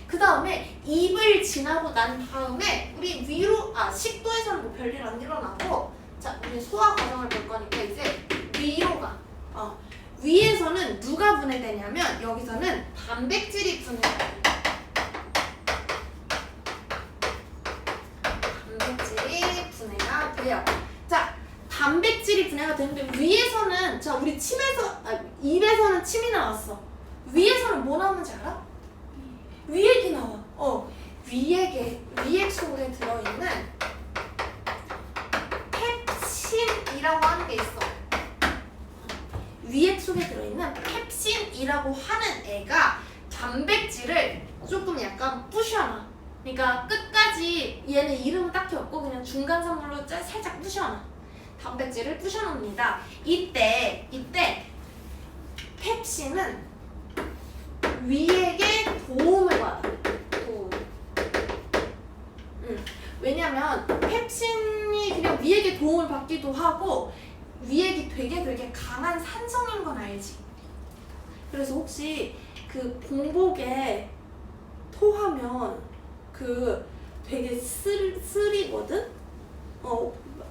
그 다음에 입을 지나고 난 다음에 우리 위로, 식도에서는 뭐 별일 안 일어나고, 자, 우리 소화 과정을 볼 거니까 이제 위로 가. 위에서는 누가 분해되냐면 여기서는 단백질이 분해돼요. 단백질이 분해가 돼요. 자, 단백질이 분해가 되는데 위에서는, 자, 우리 입에서는 침이 나왔어. 위에서는 뭐 나오는지 알아? 위액이 나와. 위액 속에 들어있는 펩신이라고 하는 게 있어. 위액 속에 들어있는 펩신이라고 하는 애가 단백질을 조금 약간 부셔놔. 그러니까 끝까지 얘네 이름은 딱히 없고 그냥 중간 산물로 살짝 부셔놔. 단백질을 부셔놓습니다. 이때 펩신은 위액의 도움을 받아. 왜냐면 펩신이 그냥 위액의 도움을 받기도 하고 위액이 되게 강한 산성인 건 알지? 그래서 혹시 그 공복에 토하면 그 되게 쓰리거든?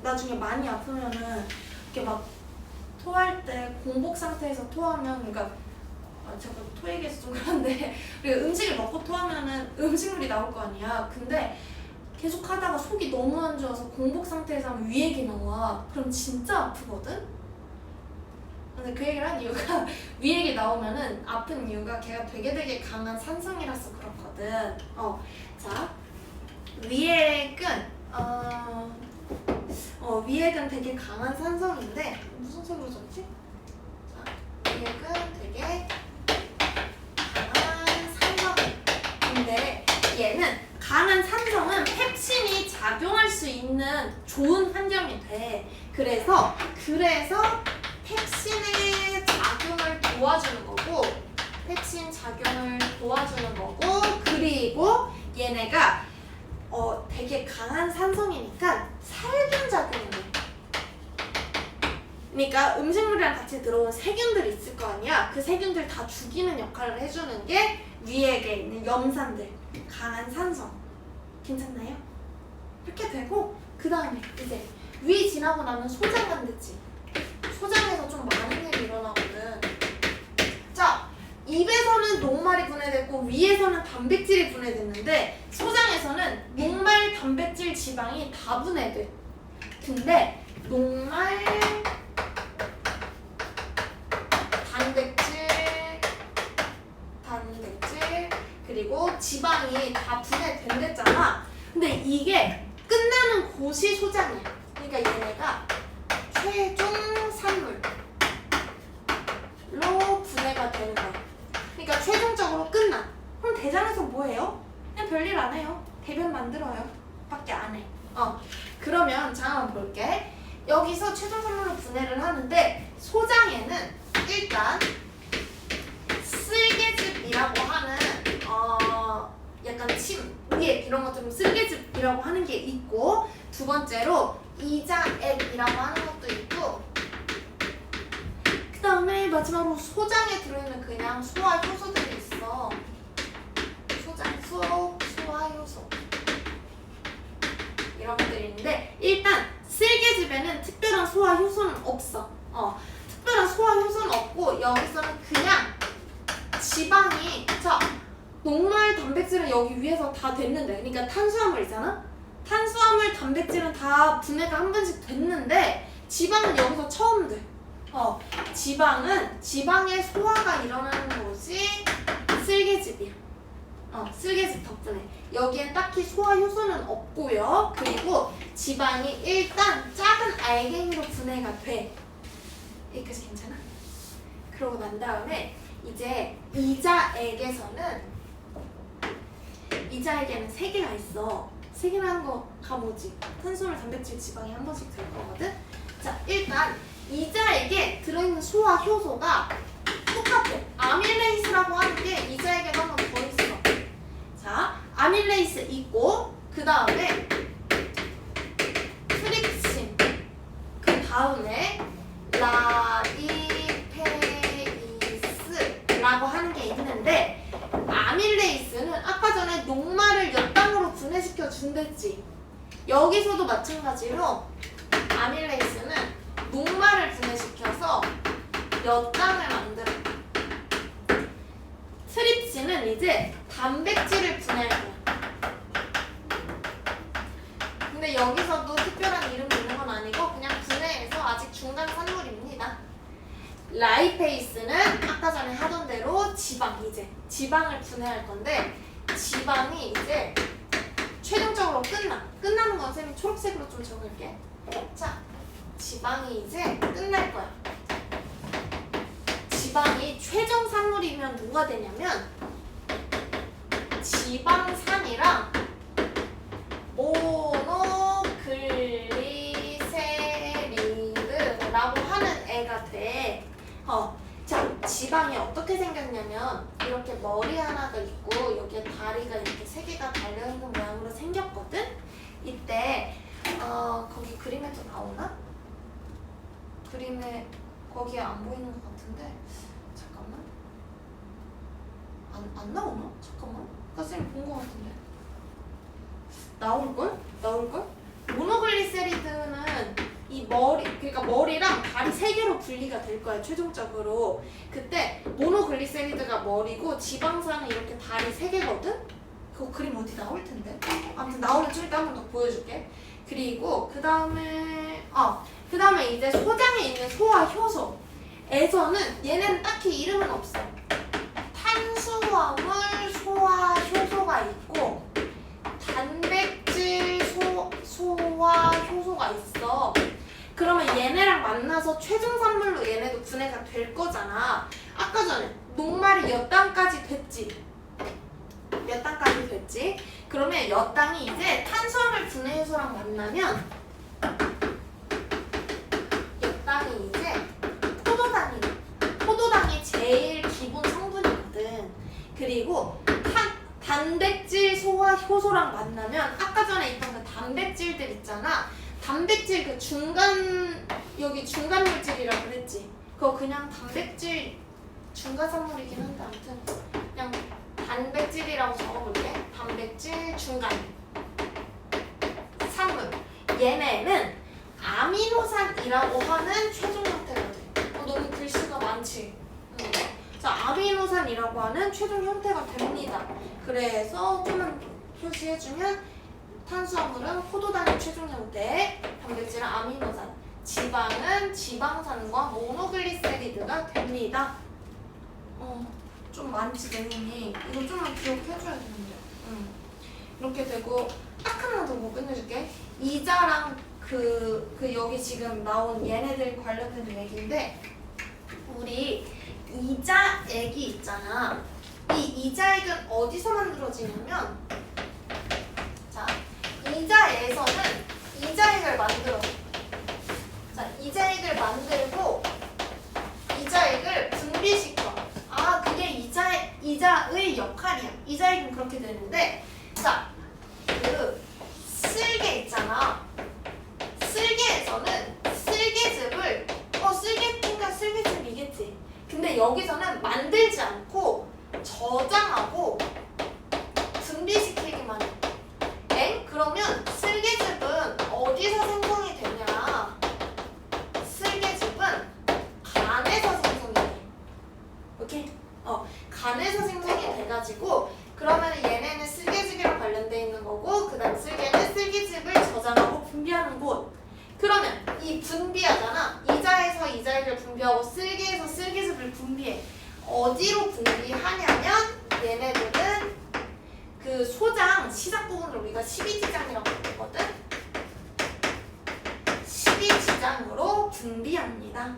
나중에 많이 아프면은 이렇게 막 토할 때 공복 상태에서 토하면, 그러니까 제가 토 얘기해서 좀 그런데 우리가 음식을 먹고 토하면은 음식물이 나올 거 아니야. 근데 계속 하다가 속이 너무 안 좋아서 공복 상태에서 하면 위액이 나와. 그럼 진짜 아프거든? 근데 그 얘기를 한 이유가 위액이 나오면은 아픈 이유가 걔가 되게 강한 산성이라서 그렇거든. 자, 위액은 위액은 되게 강한 산성인데 무슨 색으로 적지? 자, 위액은 되게 강한 산성인데 얘는 강한 산성은 펩신이 작용할 수 있는 좋은 환경이 돼. 그래서 펩신의 작용을 도와주는 거고, 펩신 작용을 도와주는 거고, 그리고 얘네가 되게 강한 산성이니까 살균 작용을 해. 그러니까 음식물이랑 같이 들어온 세균들이 있을 거 아니야. 그 세균들 다 죽이는 역할을 해주는 게 위액에 있는 염산들, 강한 산성. 괜찮나요? 이렇게 되고, 그 다음에 이제 위 지나고 나면 소장 간댔지. 소장에서 좀 많은 일이 일어나거든. 자, 입에서는 녹말이 분해됐고 위에서는 단백질이 분해됐는데 소장에서는 녹말, 단백질, 지방이 다 분해돼. 근데 녹말, 단백질 그리고 지방이 다 분해된댔잖아. 근데 이게 끝나는 곳이 소장이야. 그러니까 얘네가 최종 산물로 분해가 되는 거야. 그러니까 최종적으로 끝나. 그럼 대장에서 뭐해요? 그냥 별일 안 해요. 대변 만들어요. 밖에 안 해. 그러면 자, 한번 볼게. 여기서 최종 산물로 분해를 하는데 소장에는 일단 쓸개즙이라고 하는 약간 침, 위액 이런 것처럼 쓸개즙이라고 하는 게 있고, 두 번째로 이자액이라고 하는 것도 있고, 그 다음에 마지막으로 소장에 들어있는 그냥 소화 효소들이 있어. 소장, 소화 효소 이런 것들이 있는데, 일단 쓸개즙에는 특별한 소화 효소는 없어. 특별한 소화 효소는 없고 여기서는 그냥 지방이, 자, 녹말, 단백질은 여기 위에서 다 됐는데, 그러니까 탄수화물이잖아? 탄수화물, 단백질은 다 분해가 한 번씩 됐는데 지방은 여기서 처음 돼. 지방의 소화가 일어나는 곳이 쓸개즙이야. 쓸개즙 덕분에. 여기엔 딱히 소화 효소는 없고요. 그리고 지방이 일단 작은 알갱이로 분해가 돼. 여기까지 괜찮아? 그러고 난 다음에 이제 이자액에는 3개가 있어. 3개라는 거가 뭐지? 탄수화물, 단백질, 지방이 한 번씩 들 거거든? 자, 일단 이자에게 들어있는 소와 효소가 똑같아. 아밀레이스라고 하는 게 이자에게도 한 번 더 있어. 자, 아밀레이스 있고 그 다음에 트립신, 그 다음에 라이페이스라고 하는 게 있는데, 아밀레이스는 아까 전에 녹말을 몇 당으로 분해시켜 준댔지. 여기서도 마찬가지로 아밀레이스는 녹말을 분해시켜서 몇 당을 만들어. 트립신은 이제 단백질을 분해할 거야. 근데 여기서도 특별한 이름이 있는 건 아니고 그냥 분해해서 아직 중간 산물입니다. 라이페이스는 아까 전에 하던 대로 지방, 이제 지방을 분해할 건데, 지방이 이제 최종적으로 끝나는 건 쌤이 초록색으로 좀 적을게. 자, 지방이 이제 끝날 거야. 지방이 최종 산물이면 뭐가 되냐면 지방산이랑 모노글리세리드라고 하는 애가 돼. 자, 지방이 어떻게 생겼냐면 이렇게 머리 하나가 있고 여기에 다리가 이렇게 세 개가 달려있는 모양으로 생겼거든? 이때 거기 그림에도 나오나? 그림에 거기에 안 보이는 것 같은데 잠깐만. 안 나오나? 잠깐만. 아까 쌤이 본 것 같은데. 나올걸? 모노글리세리드는 이 머리, 그러니까 머리랑 다리 세 개로 분리가 될 거야, 최종적으로. 그때 모노글리세리드가 머리고 지방산은 이렇게 다리 세 개거든? 그거 그림 어디 나올 텐데? 아무튼 나오면 좀 이따 한 번 더 보여줄게. 그리고 그 다음에 이제 소장에 있는 소와 효소에서는 얘네는 딱히 이름은 없어. 탄수화물, 소와 효소가 있고 단백질, 소와 효소가 있어. 그러면 얘네랑 만나서 최종 산물로 얘네도 분해가 될 거잖아. 아까 전에 녹말이 몇 단까지 됐지? 몇 단까지 됐지? 그러면 몇 당이 이제 탄수화물 분해 효소랑 만나면 몇 당이 이제 포도당이 제일 기본 성분이거든. 그리고 단백질, 소와 효소랑 만나면 아까 전에 있던 그 단백질들 있잖아. 단백질 그 여기 중간 물질이라고 그랬지. 그거 그냥 단백질 중간 산물이긴 한데 아무튼 그냥 단백질이라고 적어볼게. 단백질 중간 산물. 얘네는 아미노산이라고 하는 최종 형태가 돼. 너무 글씨가 많지? 자, 아미노산이라고 하는 최종 형태가 됩니다. 그래서 좀만 표시해주면 탄수화물은 포도당의 최종 형태, 단백질은 아미노산, 지방은 지방산과 모노글리세리드가 됩니다. 좀 많지 내용이. 이거 좀만 기억해줘야 되는데. 이렇게 되고 딱 하나 더 뭐 끝내줄게. 이자랑 그 여기 지금 나온 얘네들 관련된 얘기인데, 우리 이자액이 있잖아. 이 이자액은 어디서 만들어지냐면, 자, 이자에서는 이자액을 만들어. 자, 이자액을 만들고 이자액을 분비시켜. 그게 이자의 역할이야. 이자액은 그렇게 되는데, 자, 그 쓸개 있잖아. 쓸개에서는 쓸개즙을 쓸개인가 쓸개즙이겠지. 근데 여기서는 만들지 않고 저장하고 분비시키기만 해. 그러면 쓸개즙은 어디서 생성이 되냐? 쓸개즙은 간에서 생성이 돼. 오케이? 간에서 생성이 돼가지고, 그러면 얘네는 쓸개즙이랑 관련돼 있는 거고, 그 다음 쓸개는 쓸개즙을 저장하고 분비하는 곳. 그러면 이 분비하잖아. 이자에서 이자액을 분비하고 쓸개에서 쓸개즙을 분비해. 어디로 분비하냐면 얘네들은 그 소장 시작 부분을 우리가 12지장이라고 부르거든. 12지장으로 분비합니다.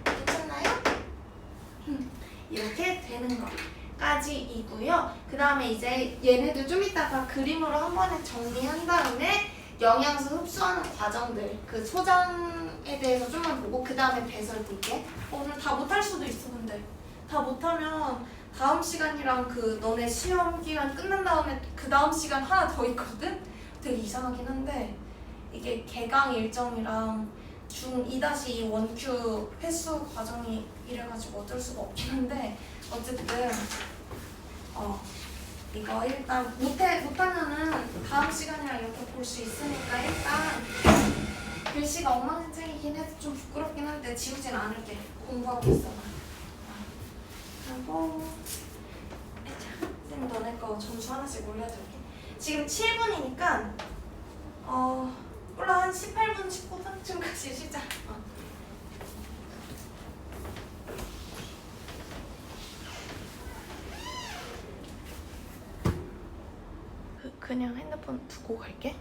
괜찮나요? 이렇게 되는 거까지이고요. 그 다음에 이제 얘네들 좀 이따가 그림으로 한 번에 정리한 다음에 영양소 흡수하는 과정들, 그 소장 시간에 대해서 좀만 보고 그 다음에 배설 볼게. 오늘 다 못할 수도 있어. 근데 다 못하면 다음 시간이랑 그 너네 시험 기간 끝난 다음에 그 다음 시간 하나 더 있거든? 되게 이상하긴 한데 이게 개강 일정이랑 중 2-2 원큐 횟수 과정이 이래가지고 어쩔 수가 없긴 한데 어쨌든 이거 일단 못하면은 다음 시간이랑 이렇게 볼 수 있으니까 일단 글씨가 엉망진창이긴 해서 좀 부끄럽긴 한데 지우진 않을게. 공부하고 있어. 그리고 쌤 너네 거 점수 하나씩 올려줄게. 지금 7분이니까 몰라 한 18분, 19분쯤까지 쉬자. 그냥 핸드폰 두고 갈게.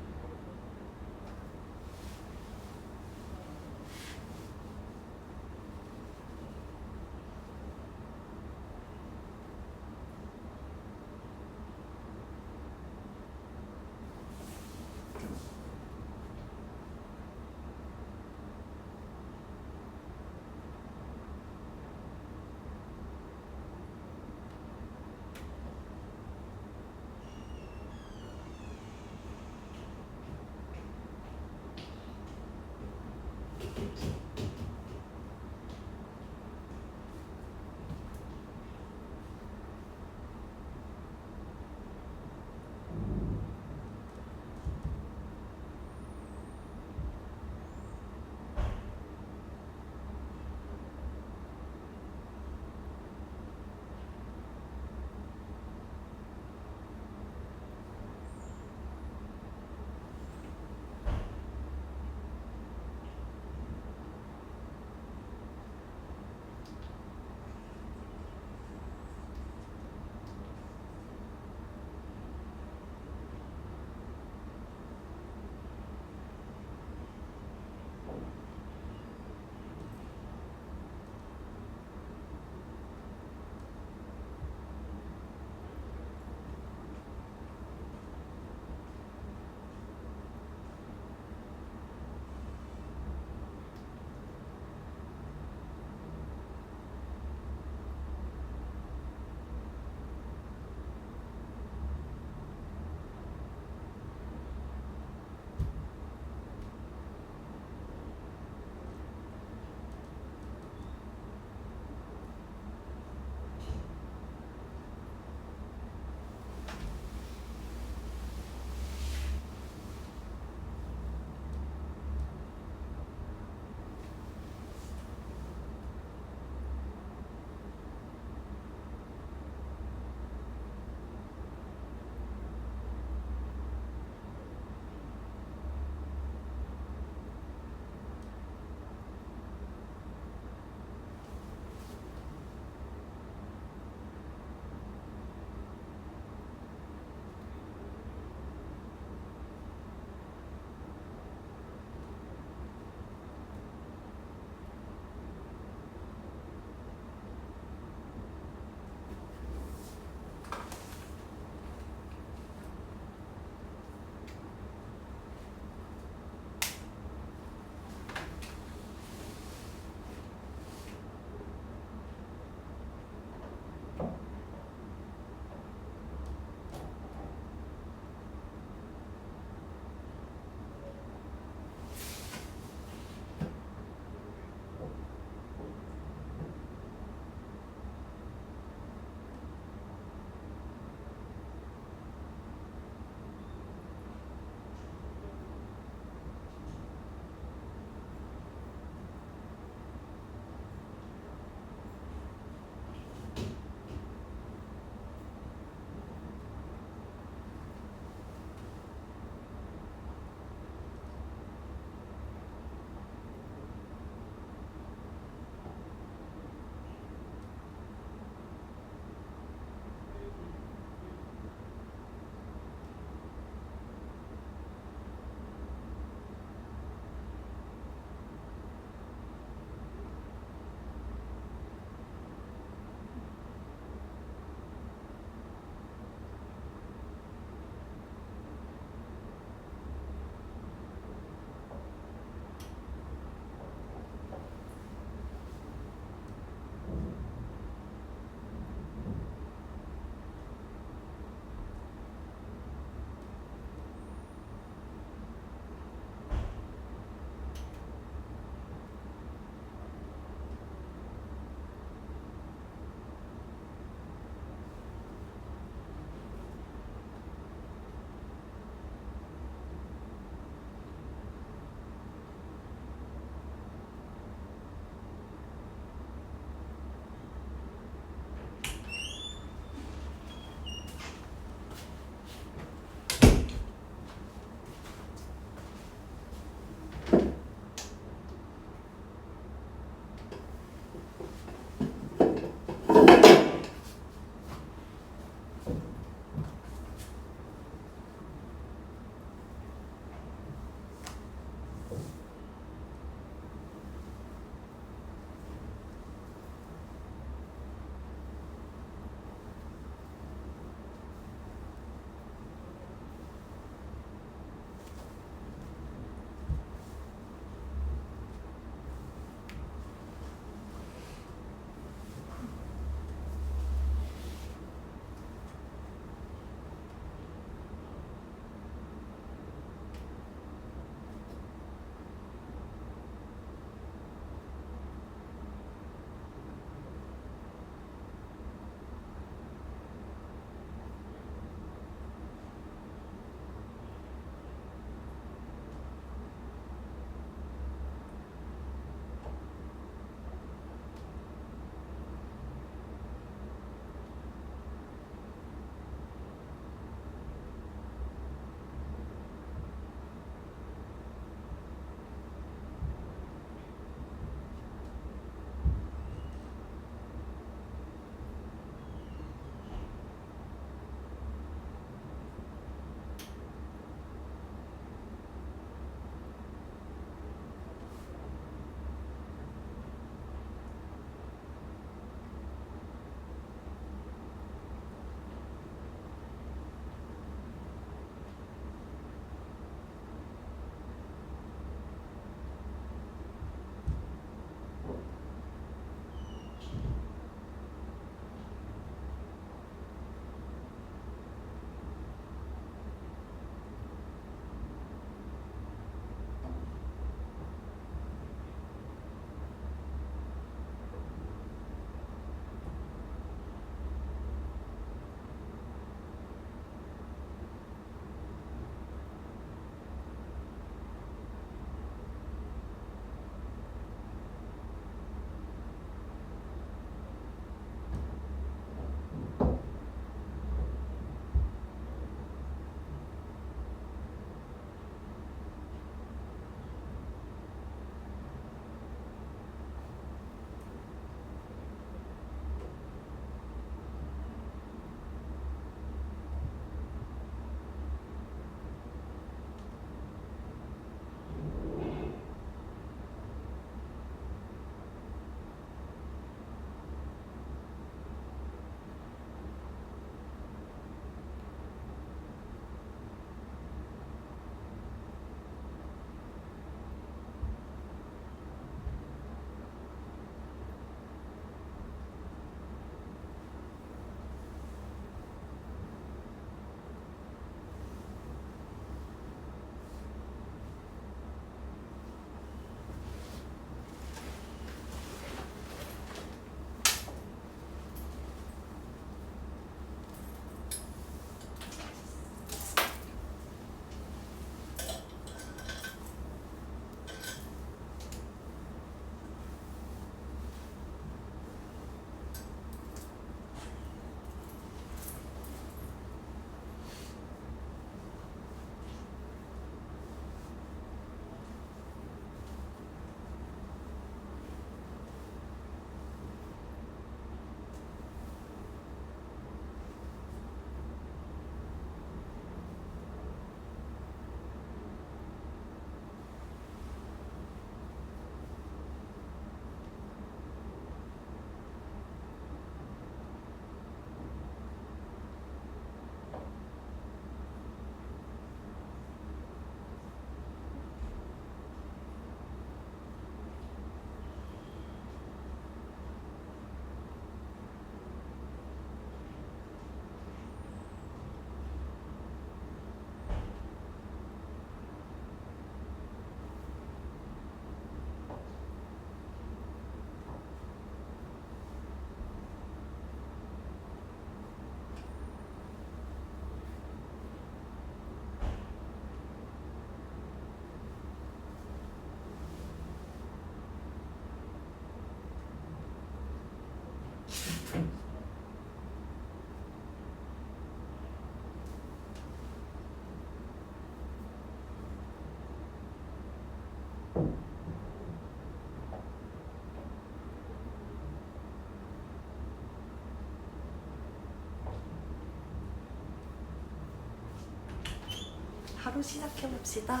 바로 시작해 봅시다.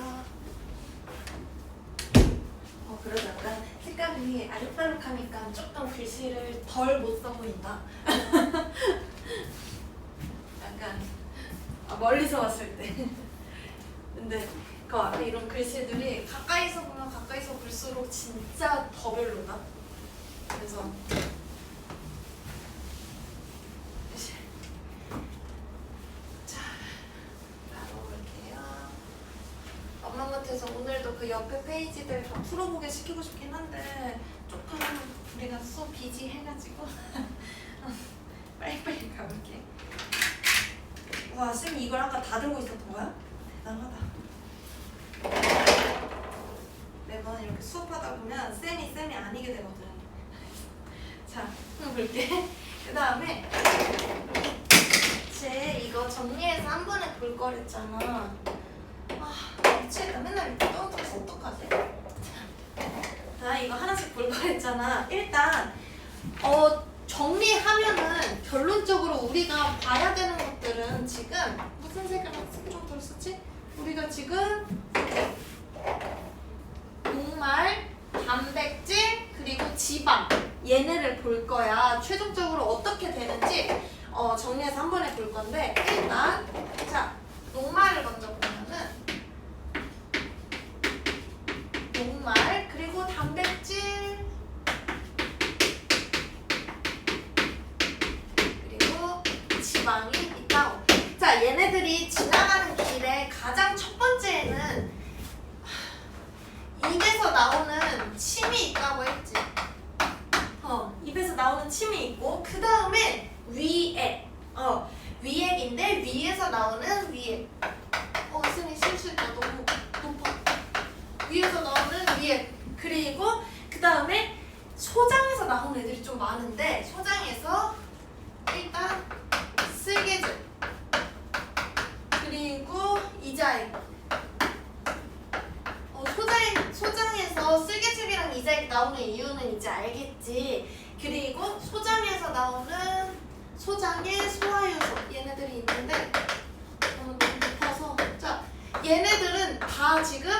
그래도 약간 색감이 아늑바룩하니까 조금 글씨를 덜 못 써 보인다. 약간 멀리서 봤을 때. 근데 그 앞에 이런 글씨들이 가까이서 보면 가까이서 볼수록 진짜 더 별로다. 그래서 자, 나눠볼게요. 엄마 같아서 오늘도 그 옆에 페이지들 다 풀어보게 시키고 싶긴 한데 조금 우리가 수업 비지 해가지고 빨리빨리 가볼게. 와, 쌤이 이걸 아까 다 들고 있었던 거야? 대단하다. 매번 이렇게 수업하다 보면 쌤이 아니게 되거든. 자, 한번 볼게. 그 다음에 쟤 이거 정리해서 한 번에 볼 거랬잖아. 미치겠다. 맨날 이렇게 떠들어서 어떡하지? 자, 이거 하나씩 볼 거랬잖아. 일단 정리하면은 결론적으로 우리가 봐야 되는 것들은 지금 무슨 색을 좀 덜 썼지? 우리가 지금 녹말, 단백질, 그리고 지방 얘네를 볼 거야. 최종적으로 어떻게 되는지 정리해서 한 번에 볼 건데 일단 자, 녹말을 먼저 보면은 녹말 그리고 단백질 그리고 지방이 있다고. 자, 얘네들이 지나가는 길에 가장 첫 번째에는 입에서 나오는 침이 있다고 했지. 입에서 나오는 침이 있고 그 다음에 위액. 위액인데 위에서 나오는 위액. 쌤이 실수했다. 너무 높아. 위에서 나오는 위액. 그리고 그 다음에 소장에서 나오는 애들이 좀 많은데 소장에서 일단 쓸개즙 그리고 이자액. 소장에서 쓸개즙이랑 이자액 나오는 이유는 이제 알겠지. 그리고 소장에서 나오는 소장의 소화효소 얘네들이 있는데 너무 높아서 자, 얘네들은 다 지금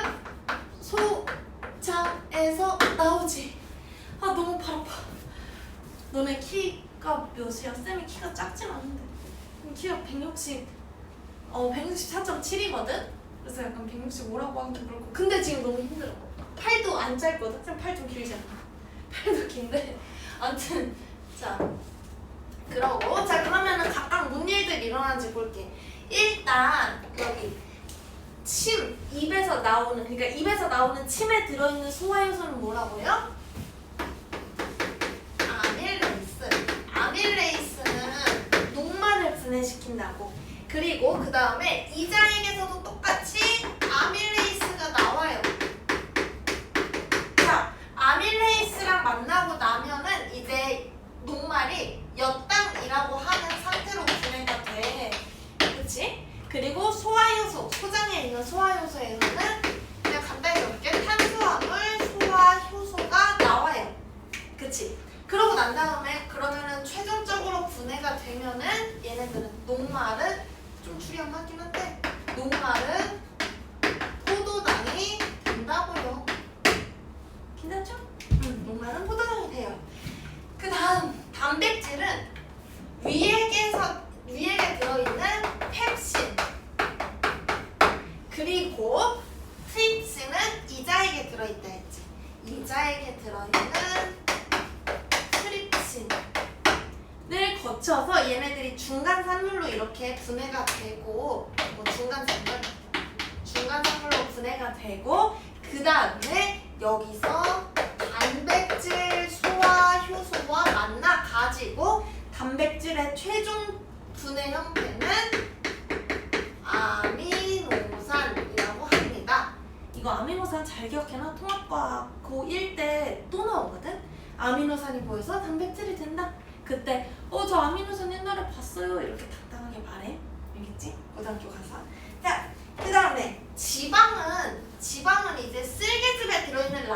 소장에서 나오지. 너무 발 아파. 너네 키가 몇이야? 쌤이 키가 작진 않은데 키가 164.7이거든? 그래서 약간 165라고 하긴 그렇고 근데 지금 너무 힘들어. 팔도 안 짧거든? 쌤 팔 좀 길잖아. 팔도 긴데 아무튼 자 그러고 자 그러면은 각각 뭔 일들 일어나는지 볼게. 일단 여기 침 입에서 나오는 그러니까 입에서 나오는 침에 들어있는 소화효소는 뭐라고요? 아밀레이스. 아밀레이스는 녹말을 분해시킨다고. 그리고 그 다음에 이자액에서도 똑같이 아밀레이스가 나와요. 자, 아밀레이스랑 만나고 나면은 이제 녹말이 엿당이라고 하는 상태로 분해가 돼. 그치? 그리고 소화효소, 소장에 있는 소화효소에서는 그냥 간단히 적을게. 탄수화물, 소화효소가 나와요. 그치? 그러고 난 다음에 그러면은 최종적으로 분해가 되면은 얘네들은 녹말은 좀 추리하긴 한데 녹말은 포도당이 된다고요. 괜찮죠? 녹말은 포도당이 돼요. 그 다음 단백질은 위액에 들어있는 펩신 그리고 트립신은 이자액에 들어있다 했지. 이자액에 들어있는 트립신을 거쳐서 얘네들이 중간산물로 이렇게 분해가 되고 중간산물로 분해가 되고 그 다음에 여기서 단백질 소화효소와 만나 가지고 단백질의 최종 분해 형태는 아미노산이라고 합니다. 이거 아미노산 잘 기억해놔. 통합과학 고1 때 또 나오거든. 아미노산이 모여서 단백질이 된다. 그때 저 아미노산 옛날에 봤어요 이렇게 당당하게 말해. 알겠지? 고등학교 가서. 자, 그 다음에 지방은 이제 쓸개즙에 들어있는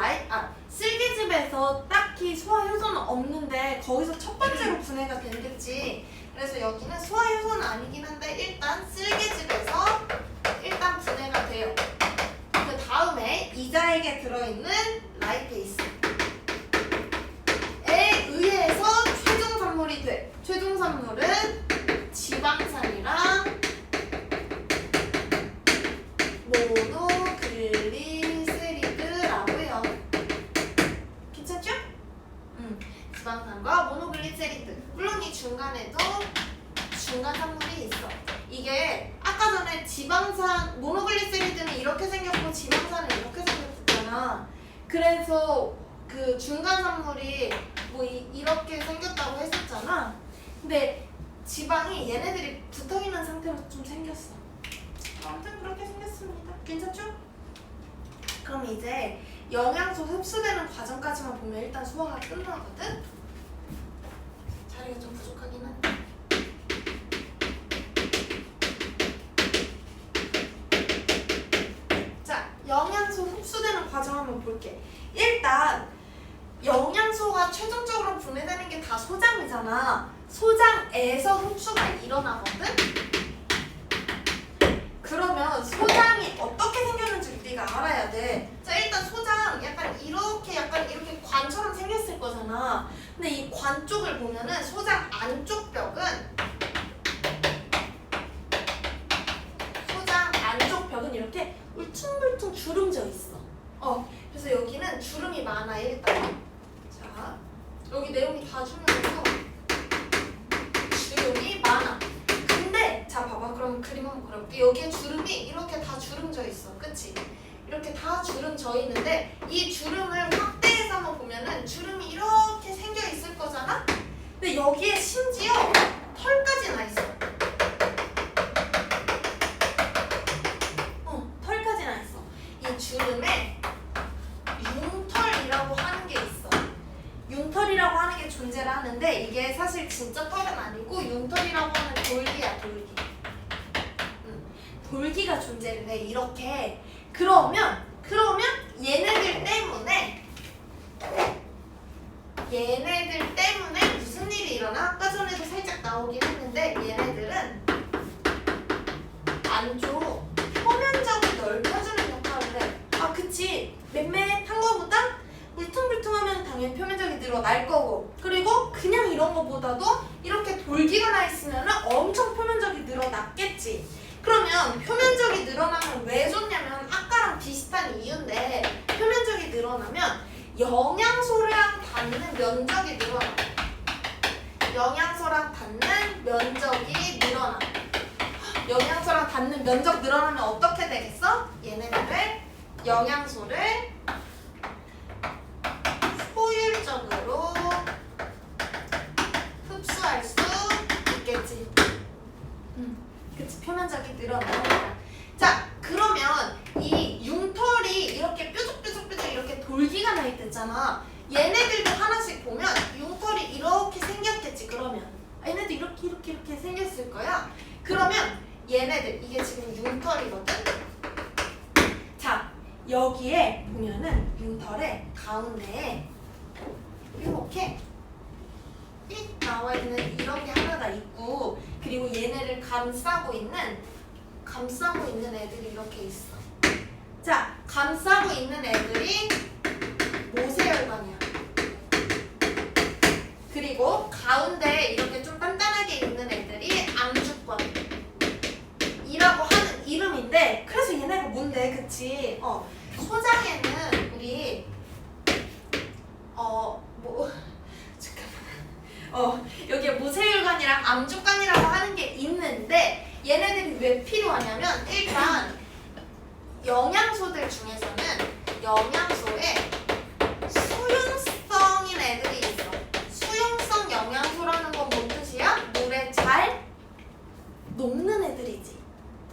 쓸개즙에서 딱히 소화효소는 없는데 거기서 첫 번째로 분해가 된댔지. 그래서 여기는 소화효소는 아니긴 한데 일단 쓸개즙에서 일단 분해가 돼요. 그 다음에 이자액에 들어있는 라이페이스에 의해서 최종 산물이 돼. 최종 산물은 지방산이랑 모노글리세리드라고 해요. 괜찮죠? 지방산과 모노글리세리드. 물론 이 중간에도 중간 산물이 있어. 이게 아까 전에 지방산, 모노글리세리드는 이렇게 생겼고 지방산은 이렇게 생겼잖아. 그래서 그 중간 산물이 뭐 이렇게 생겼다고 했었잖아. 근데 지방이 얘네들이 붙어있는 상태로 좀 생겼어. 아무튼 그렇게 생겼습니다. 괜찮죠? 그럼 이제 영양소 흡수되는 과정까지만 보면 일단 소화가 끝나거든? 자리가 좀 부족하긴 한데. 자, 영양소 흡수되는 과정 한번 볼게. 일단 영양소가 최종적으로 분해되는 게 다 소장이잖아. 소장에서 흡수가 일어나거든? 그러면 소장이 어떻게 생겼는지 우리가 알아야 돼. 자, 일단 소장 약간 이렇게 관처럼 생겼을 거잖아. 근데 이 관 쪽을 보면은 소장 안쪽 벽은 이렇게 울퉁불퉁 주름져 있어. 그래서 여기는 주름이 많아 일단. 자, 여기 내용이 다 주름이어서 주름이 많아. 근데 자 봐봐. 그럼 그림 한번 그려볼게. 여기에 주름이 이렇게 다 주름져 있어. 그치? 이렇게 다 주름져 있는데 이 주름을 확대해서 한번 보면은 주름이 이렇게 생겨 있을 거잖아? 근데 여기에 심지어 털까지 나 있어. 털까지 나 있어. 이 주름에 융털이라고 하는 게 있어. 융털이라고 하는 게 존재를 하는데 이게 사실 진짜 털은 아니고 융털이라고 하는 돌기야, 돌기. 돌기가 존재를 해. 이렇게. 그러면 얘네들 때문에 무슨 일이 일어나? 아까 전에도 살짝 나오긴 했는데 얘네들은 안쪽 표면적을 넓혀주는 역할을 해. 아, 그치. 맴매한 거보다 울퉁불퉁하면 당연히 표면적이 늘어날 거고, 그리고 그냥 이런 거보다도 이렇게 돌기가 나 있으면 엄청 표면적이 늘어났겠지. 그러면 표면적이 늘어나면 왜 좋냐면 아까랑 비슷한 이유인데, 표면적이 늘어나면 영양소랑 닿는 면적이 늘어나. 영양소랑 닿는 면적이 늘어나. 영양소랑 닿는 면적 늘어나면 어떻게 되겠어? 얘네들을 영양소를 효율적으로 흡수할 수 있겠지. 그치, 표면적이 늘어나니까. 자, 그러면 이 융털이 이렇게 뾰족뾰족 이렇게 돌기가 나 있댔잖아. 얘네들도 하나씩 보면 융털이 이렇게 생겼겠지. 그러면 얘네도 이렇게 생겼을 거야. 그러면 얘네들, 이게 지금 융털이거든? 자, 여기에 보면은 융털의 가운데에 이렇게 삑 나와 있는 이런 게 하나가 있고, 그리고 얘네를 감싸고 있는 애들이 이렇게 있어. 자, 감싸고 있는 애들이 모세혈관이야. 그리고 가운데 이렇게 좀 단단하게 있는 애들이 암주권 이라고 하는 이름인데, 그래서 얘네가 뭔데, 그치? 소장에는 우리 여기에 모세혈관이랑 암주관이라고 하는 게 있는데, 얘네들이 왜 필요하냐면, 일단 영양소들 중에서는 영양소에 수용성인 애들이 있어. 수용성 영양소라는 건 뭔 뜻이야? 물에 잘 녹는 애들이지.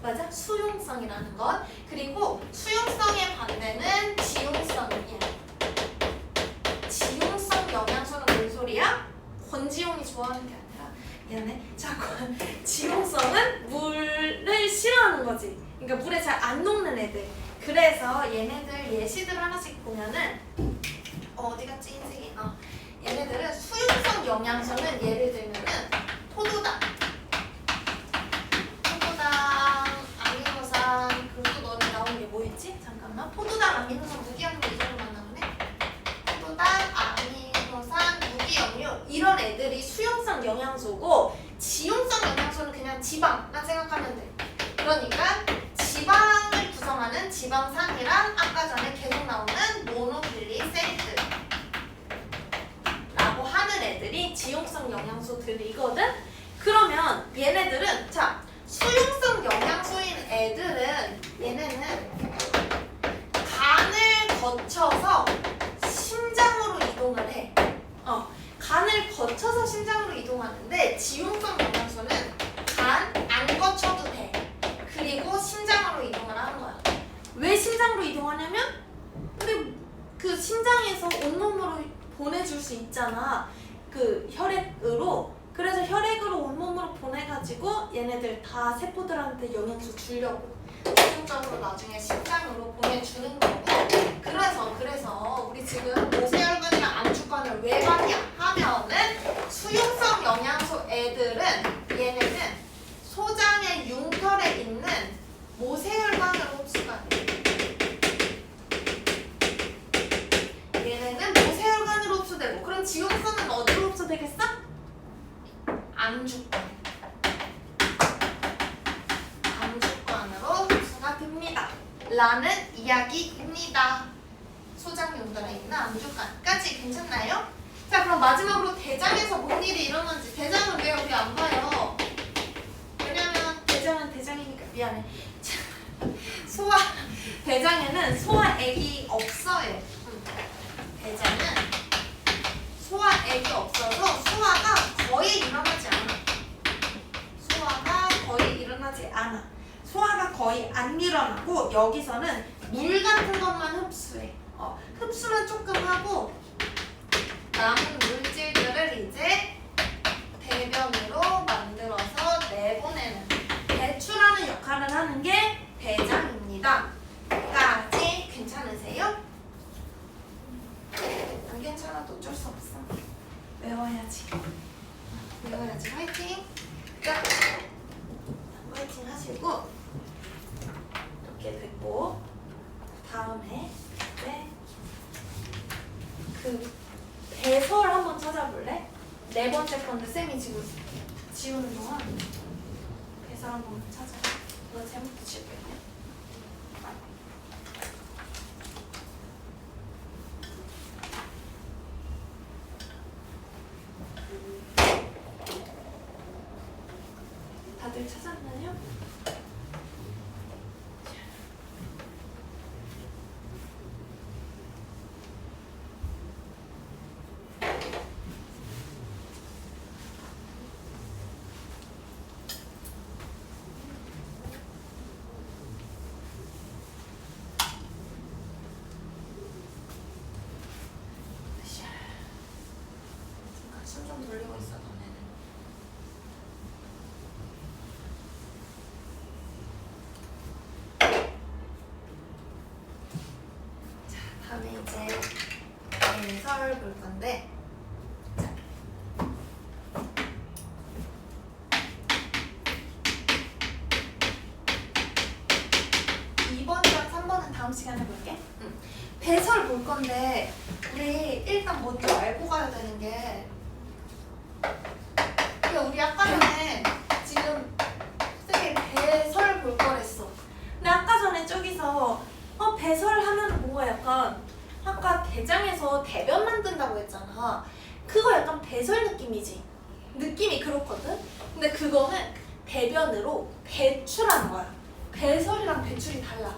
맞아? 수용성이라는 건. 그리고 수용성의 반대는 지용성이야. 지용성 영양소는 뭔 소리야? 권지용이 좋아하는 게 아니라, 미안해. 자, 지용성은 물을 싫어하는 거지. 그러니까 물에 잘 안 녹는 애들. 그래서 얘네들 예시들 하나씩 보면은 어디 갔지 흰색이? 얘네들은 수용성 영양소는 예를 들면은 포도당, 아미노산, 애들이 수용성 영양소고 지용성 영양소는 그냥 지방만 생각하면 돼. 그러니까 지방을 구성하는 지방산이랑 아까 전에 계속 나오는 모노빌리세이드 라고 하는 애들이 지용성 영양소들이거든? 그러면 얘네들은 자 수용성 영양소인 애들은 얘네는 간을 거쳐서 심장으로 이동을 해. 간을 거쳐서 심장으로 이동하는데 지용성 영양소는 간 안 거쳐도 돼. 그리고 심장으로 이동을 하는 거야. 왜 심장으로 이동하냐면 우리 그 심장에서 온몸으로 보내줄 수 있잖아. 그 혈액으로. 그래서 혈액으로 온몸으로 보내가지고 얘네들 다 세포들한테 영양소 주려고 최종적으로 나중에 심장으로 보내주는 거고. 그래서 우리 지금 모세혈관이랑 암축관을 왜 봤냐 하면은 수용성 영양소 애들은 얘네는 소장의 융털에 있는 모세혈관으로 흡수가 돼. 얘네는 모세혈관으로 흡수되고 그럼 지용성은 어디로 흡수되겠어? 암축관으로 흡수가 됩니다. 라는 이야기입니다. 소장 융털에 있는 암축관까지 괜찮나요? 자 그럼 마지막으로 대장에서 뭔 일이 일어나는지. 대장은 왜 우리 안 봐요? 왜냐면 대장은 대장이니까 미안해. 대장에는 소화액이 없어요. 대장은 소화액이 없어서 소화가 거의 일어나지 않아. 소화가 거의 안 일어나고 여기서는 물 같은 것만 흡수해. 흡수만 조금 하고 남은 물질들을 이제 대변으로 만들어서 내보내는 배출하는 역할을 하는 게 대장입니다. 까지 괜찮으세요? 안 괜찮아도 어쩔 수 없어. 외워야지. 화이팅! 자, 화이팅 하시고 이렇게 됐고 다음에 이제 그 배설 한번 찾아볼래? 네 번째 건데 쌤이 지금 지우는 동안 배설 한번 찾아. 이거 제목도 지울게요. 다들 찾았나요? 숨 좀 돌리고 있어 너네는. 자, 다음에 이제 배설 볼 건데. 자. (2번이랑) (3번은) 다음 시간에 볼게. 배설 볼 건데 우리 일단 먼저 알고 가야 되는 게 우리 아까 전에 지금 선생님 배설 볼 거랬어. 근데 아까 전에 저기서 배설하면 뭔가 약간 아까 대장에서 대변 만든다고 했잖아. 그거 약간 배설 느낌이지. 느낌이 그렇거든. 근데 그거는 대변으로 배출하는 거야. 배설이랑 배출이 달라.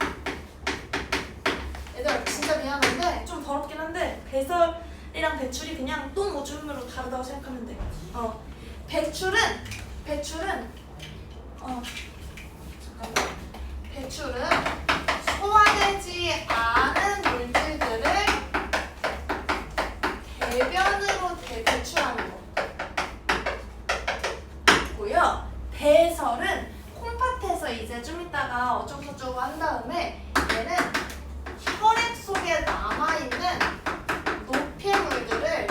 얘들아 진짜 미안한데 좀 더럽긴 한데 배설이랑 배출이 그냥 똥 오줌으로 다르다고 생각하면 돼. 배출은 소화되지 않은 물질들을 대변으로 배출하는 거고요. 배설은 콩팥에서 이제 좀 이따가 어쩌고저쩌고 한 다음에 얘는 혈액 속에 남아있는 노폐물들을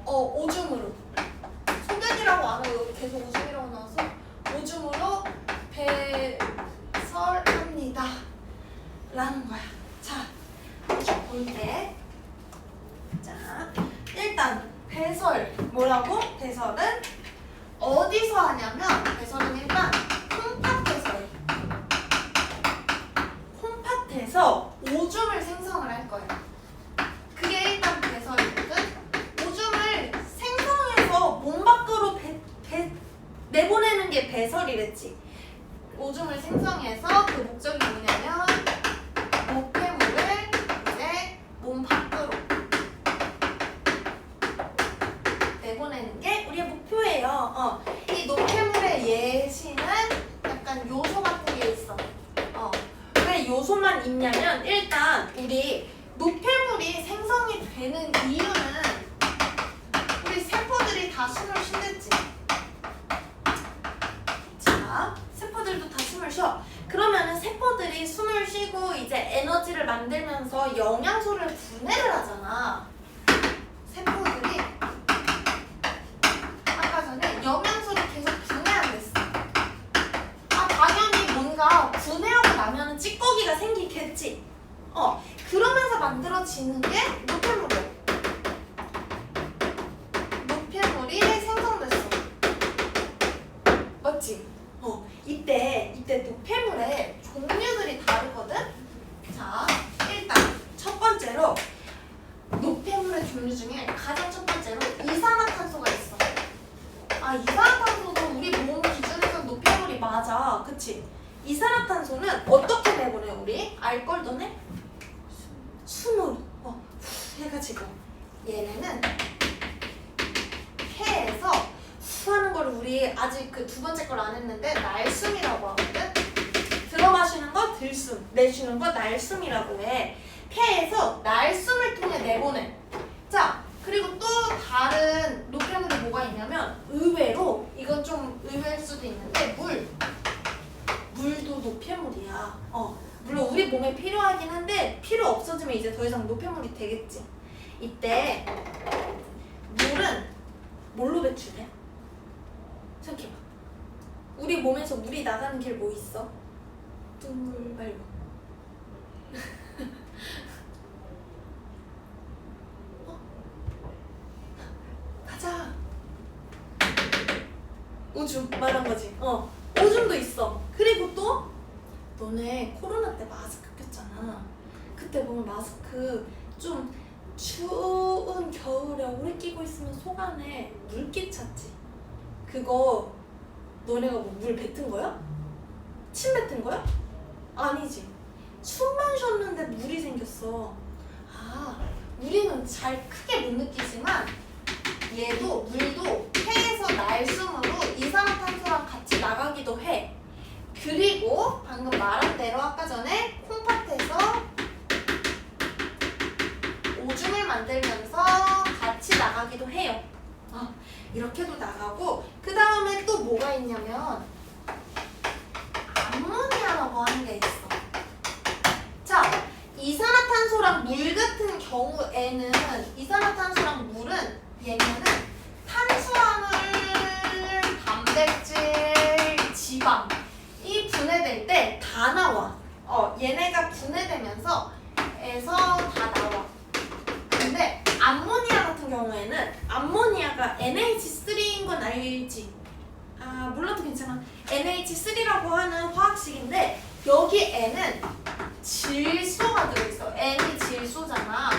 오줌으로 소변이라고 안 하고 여기 계속 오줌이라고 나와서 오줌으로 배설합니다 라는 거야. 자, 볼게. 자, 일단 배설 뭐라고? 배설은 어디서 하냐면 배설은 일단 콩팥에서 해. 콩팥에서 오줌을 생성을 할 거예요. 그게 일단 배설이거든. 오줌을 생성해서 몸 밖으로 내보내는 게 배설이랬지. 오줌을 생성해서 그 목적이 뭐냐면 노폐물을 이제 몸 밖으로 내보내는 게 우리의 목표예요. 이 노폐물의 예시는 약간 요소 같은 게 있어. 왜 요소만 있냐면 일단 우리 노폐물이 생성이 되는 이유는 우리 세포들이 다 숨을 쉰댔지. 자, 세포들도 다 숨을 쉬어. 그러면은 세포들이 숨을 쉬고 이제 에너지를 만들면서 영양소를 분해를 하잖아. 세포들이 아까 전에 영양소를 계속 분해하겠어. 당연히 뭔가 분해하고 나면은 찌꺼기가 생기겠지. 그러면서 만들어지는 게 노폐물이야. 노폐물이 생성됐어. 맞지? 이때 노폐물의 종류들이 다르거든? 자, 일단 첫 번째로 노폐물의 종류 중에 가장 첫 번째로 이산화탄소가 있어. 이산화탄소도 우리 몸 기준에서 노폐물이 맞아. 그치? 이산화탄소는 어떻게 내보내 우리? 알걸 너네? 숨으로. 해가지고 얘네는 폐에서 하는 걸 우리 아직 그 두 번째 걸 안 했는데 날숨이라고 하거든? 들어마시는 거 들숨, 내쉬는 거 날숨이라고 해. 폐에서 날숨을 통해 내보내. 자, 그리고 또 다른 노폐물이 뭐가 있냐면 의외로 이건 좀 의외일 수도 있는데 물도 노폐물이야. 물론 우리 몸에 필요하긴 한데 필요 없어지면 이제 더 이상 노폐물이 되겠지. 이때 물은 뭘로 배출해? 생각해봐. 우리 몸에서 물이 나가는 길 뭐 있어? 둥글 말고. 가자. 오줌 말한 거지. 오줌도 있어. 그리고 또 너네 코로나 때 마스크 꼈잖아. 그때 보면 마스크 좀 추운 겨울에 오래 끼고 있으면 속 안에 물기 찼지. 그거 너네가 뭐 물 뱉은 거야? 침 뱉은 거야? 아니지. 숨만 쉬었는데 물이 생겼어. 우리는 잘 크게 못 느끼지만 물도 폐에서 날숨으로 이산화탄소랑 같이 나가기도 해. 그리고 방금 말한 대로 아까 전에 콩팥에서 오줌을 만들면서 같이 나가기도 해요. 이렇게도 나가고 그 다음에 또 뭐가 있냐면 암모니아라고 하는 게 있어. 자, 이산화탄소랑 물 같은 경우에는 이산화탄소랑 물은 얘네는 탄수화물, 단백질, 지방 이 분해될 때 다 나와. 얘네가 분해되면서 에서 다 나와. 근데 암모니아 같은 경우에는 암모니아가 NH3인 건 알지? 물론 괜찮아. NH3라고 하는 화학식인데 여기 N은 질소가 들어있어. N이 질소잖아.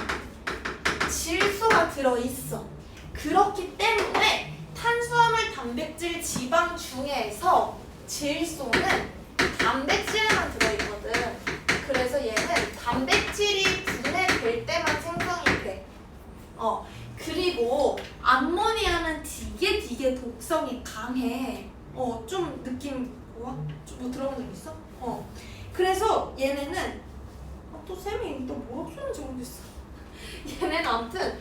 질소가 들어있어. 그렇기 때문에 탄수화물, 단백질, 지방 중에서 질소는 단백질에만 들어있거든. 그래서 얘는 단백질이 분해될 때만 생성이 돼. 그리고 암모니아는 되게 독성이 강해. 좀 느낌 뭐 들어본 적 있어? 그래서 얘네는 또 쌤이 또 뭐라고 쓰는지 모르겠어. 얘네는 아무튼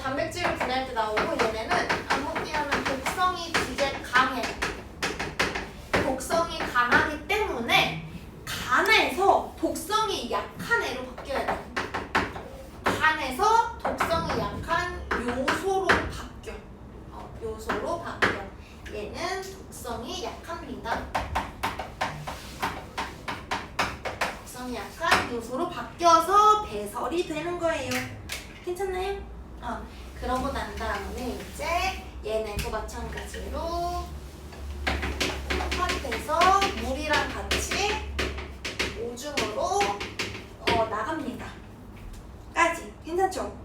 단백질을 분해할 때 나오고 얘네는 암모니아는 독성이 되게 강해. 독성이 강하기 때문에 간에서 독성이 약한 애로 바뀌어야 돼. 간에서 독성이 약한 요소로 바뀌어. 요소로 바뀌어. 얘는 독성이 약합니다. 독성이 약한 요소로 바뀌어서 배설이 되는 거예요. 괜찮나요? 그러고 난 다음에 이제 얘네도 마찬가지로 콩팥에서 물이랑 같이 오줌으로 나갑니다. 까지. 괜찮죠?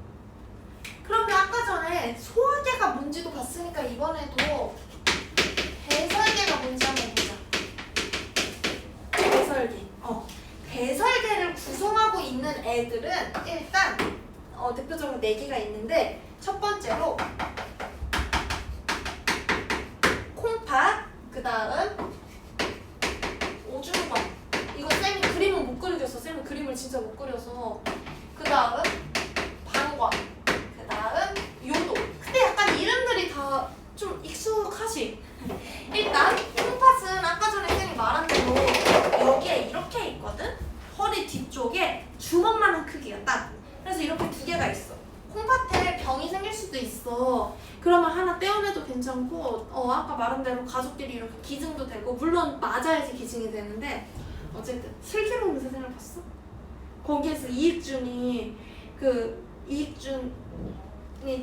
그러면 아까 전에 소화계가 뭔지도 봤으니까 이번에도 배설계가 뭔지 한번 보자. 배설계. 배설계를 구성하고 있는 애들은 일단 대표적으로 4개가 있는데 첫 번째로 콩팥, 그 다음 오줌관. 이거 쌤이 그림은 못 그리겠어. 쌤이 그림을 진짜 못 그려서. 그 다음 방광, 그 다음 요도. 근데 약간 이름들이 다 좀 익숙하지? 일단 콩팥은 아까 전에 쌤이 말한 대로 여기에 이렇게 있거든? 허리 뒤쪽에 주먹만한 크기가 딱. 그래서 이렇게 2개가 있어. 콩팥에 병이 생길 수도 있어. 그러면 하나 떼어내도 괜찮고 아까 말한 대로 가족끼리 이렇게 기증도 되고, 물론 맞아야지 기증이 되는데, 어쨌든 슬기로운 의사생활 봤어? 거기에서 이익준이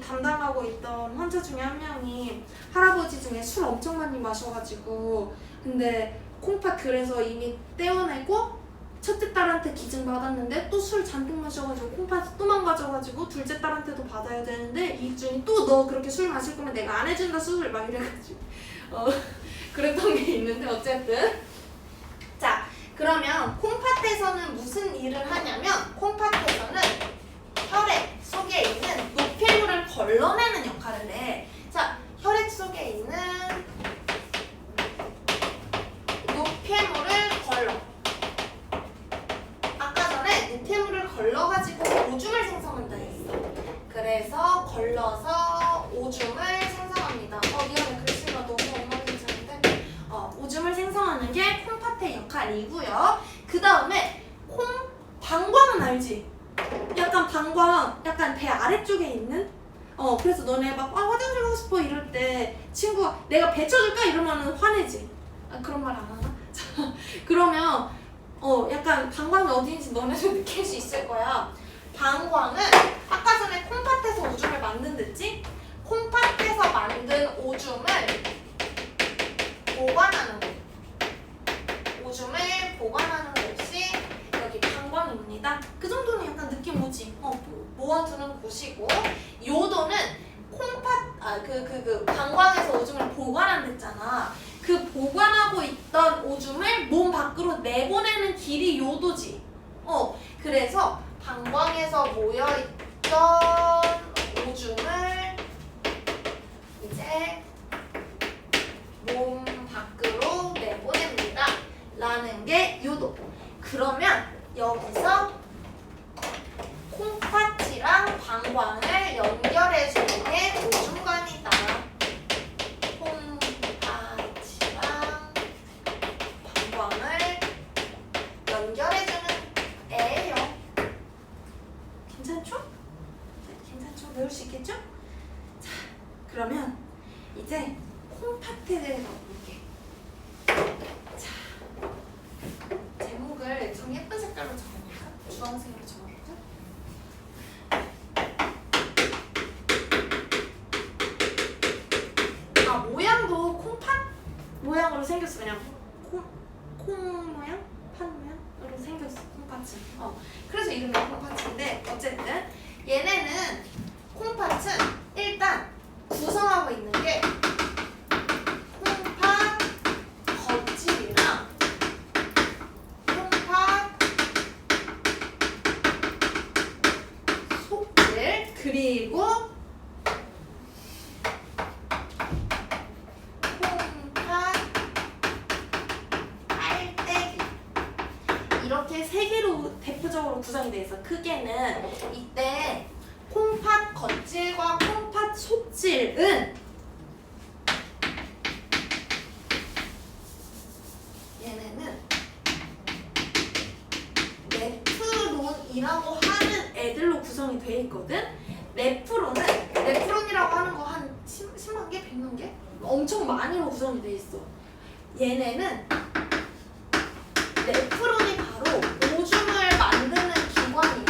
담당하고 있던 환자 중에 한 명이 할아버지 중에 술 엄청 많이 마셔가지고, 근데 콩팥 그래서 이미 떼어내고 첫째 딸한테 기증 받았는데 또 술 잔뜩 마셔가지고 콩팥 또 망가져가지고 둘째 딸한테도 받아야 되는데, 이익준이 또 너 그렇게 술 마실 거면 내가 안 해준다 수술 막 이래가지고 그랬던 게 있는데, 어쨌든 자, 그러면 콩팥에서는 무슨 일을 하냐면, 콩팥에서는 혈액 속에 있는 노폐물을 걸러내는 역할을 해. 자, 혈액 속에 있는 노폐물을 걸러. 아까 전에 노폐물을 걸러가지고 오줌을 생성한다 했어. 그래서 걸러서 오줌을 생성합니다. 미안해, 글씨가 너무 엉망진창인데. 오줌을 생성하는 게 콩팥의 역할이고요. 그 다음에 방광은 알지? 약간 방광, 약간 배 아래쪽에 있는? 그래서 너네 막 화장실 가고 싶어 이럴 때 친구가 내가 배 쳐줄까? 이러면은 화내지. 그런 말 안 하나? 그러면 약간 방광이 어디인지 너네도 느낄 수 있을 거야. 방광은 아까 전에 콩팥에서 오줌을 만든댔지? 콩팥에서 만든 오줌을 보관하는 거. 오줌을 보관하는 곳이 여기 방광입니다. 그 정도는 약간 느낌 오지? 모아두는 곳이고, 요도는 콩팥, 방광에서 오줌을 보관한댔잖아. 그 보관하고 있던 오줌을 몸 밖으로 내보내는 길이 요도지. 그래서 방광에서 모여있던 오줌을 이제 몸 밖으로 내보냅니다. 라는 게 요도. 그러면 여기서 콩팥이랑 방광을 연결해주는 게 오줌관이다. 콩팥이랑 방광을 연결해주는 애예요. 괜찮죠? 괜찮죠? 배울 수 있겠죠? 자, 그러면 이제 콩팥에 대해서 볼게. 자, 제목을 좀 예쁜 색깔로 적어볼까? 주황색으로 적어볼까? 모양도 콩팥 모양으로 생겼어. 그냥 콩 모양? 팥 모양으로 생겼어. 콩팥이. 그래서 이름이 콩팥인데, 어쨌든 얘네는, 콩팥은 일단 구성하고 있는 게 콩팥 겉질이랑 콩팥 속질, 그리고 콩팥 깔때기, 이렇게 3개로 대표적으로 구성이 돼 있어. 크게는 이때 콩팥 겉질과 콩팥 속질은 얘네는 네프론이라고 하는 애들로 구성이 돼 있거든. 네프론이라고 하는 거 한 10만 개? 100만 개? 엄청 많이로 구성이 돼 있어. 얘네는 네프론이 바로 오줌을 만드는 기관이야.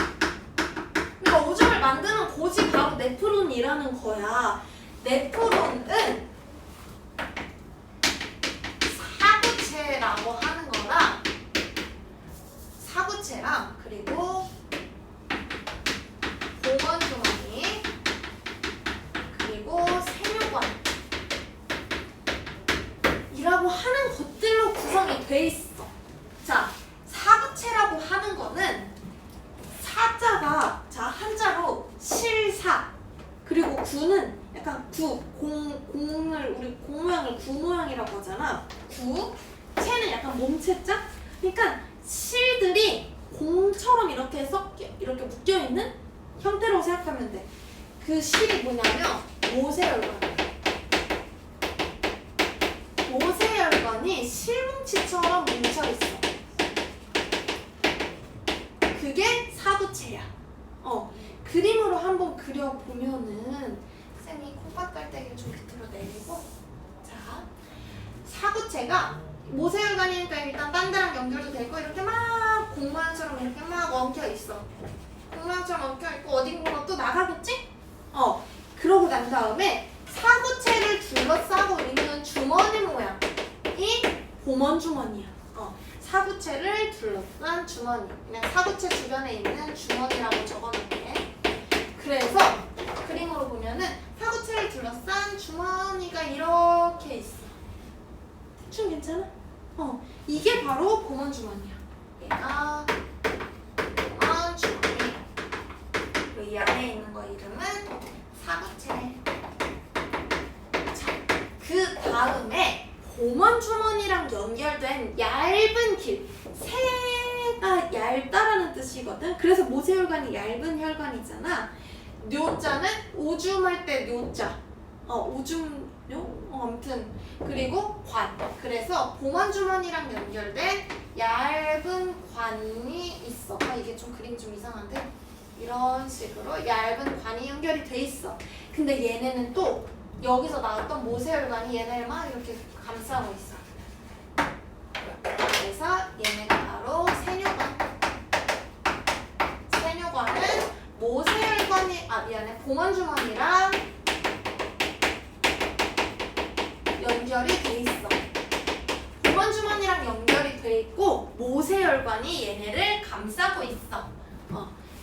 그러니까 오줌을 만드는 곳이 바로 네프론이라는 거야. 네프론은 사구체라고 하는 거랑 사구체랑 그리고 공원주머니 그리고 세뇨관 이라고 하는 것들로 구성이 돼 있어. 자, 사구체라고 하는 거는 사자가 자 한자로 실사 그리고 구는 약간 공을 우리 공 모양을 구 모양이라고 하잖아. 구 체는 약간 몸체자. 그러니까 실들이 공처럼 이렇게 이렇게 묶여 있는 형태로 생각하면 돼. 그 실이 뭐냐면 모세혈관. 모세혈관이 실뭉치처럼 뭉쳐 있어. 그게 사구체야. 그림으로 한번 그려보면은 쌤이 콩팥 깔때기를 좀 밑으로 내리고 자 사구체가 모세혈관이니까 일단 딴 데랑 연결도 되고 이렇게 막 공모양처럼 이렇게 막 엉켜 있어. 공모양처럼 엉켜 있고 어딘가 또 나가겠지? 그러고 난 다음에 사구체를 둘러싸고 있는 주머니 모양이 보먼주머니야. 사구체를 둘러싼 주머니. 그냥 사구체 주변에 있는 주머니라고 적어놓을게. 그래서 그림으로 보면은 사구체를 둘러싼 주머니가 이렇게 있어. 대충 괜찮아? 이게 바로 보먼주머니야. 얘가 보먼주머니. 그리고 이 안에 있는 거 이름은 사구체. 자, 그 다음에 보먼주머니랑 연결된 얇은 길. 새가 얇다라는 뜻이거든. 그래서 모세혈관이 얇은 혈관이잖아. 뇨자는 오줌할 때 뇨자. 오줌뇨? 아무튼 그리고 관. 그래서 보먼주머니랑 연결된 얇은 관이 있어. 이게 좀 그림 좀 이상한데 이런 식으로 얇은 관이 연결이 돼 있어. 근데 얘네는 또 여기서 나왔던 모세혈관이 얘네를 막 이렇게 감싸고 있어. 그래서 얘네가 바로 세뇨관. 세뇨관은 모세혈관이 보먼주머니랑 연결이 돼 있어. 보먼주머니랑 연결이 돼 있고 모세혈관이 얘네를 감싸고 있어.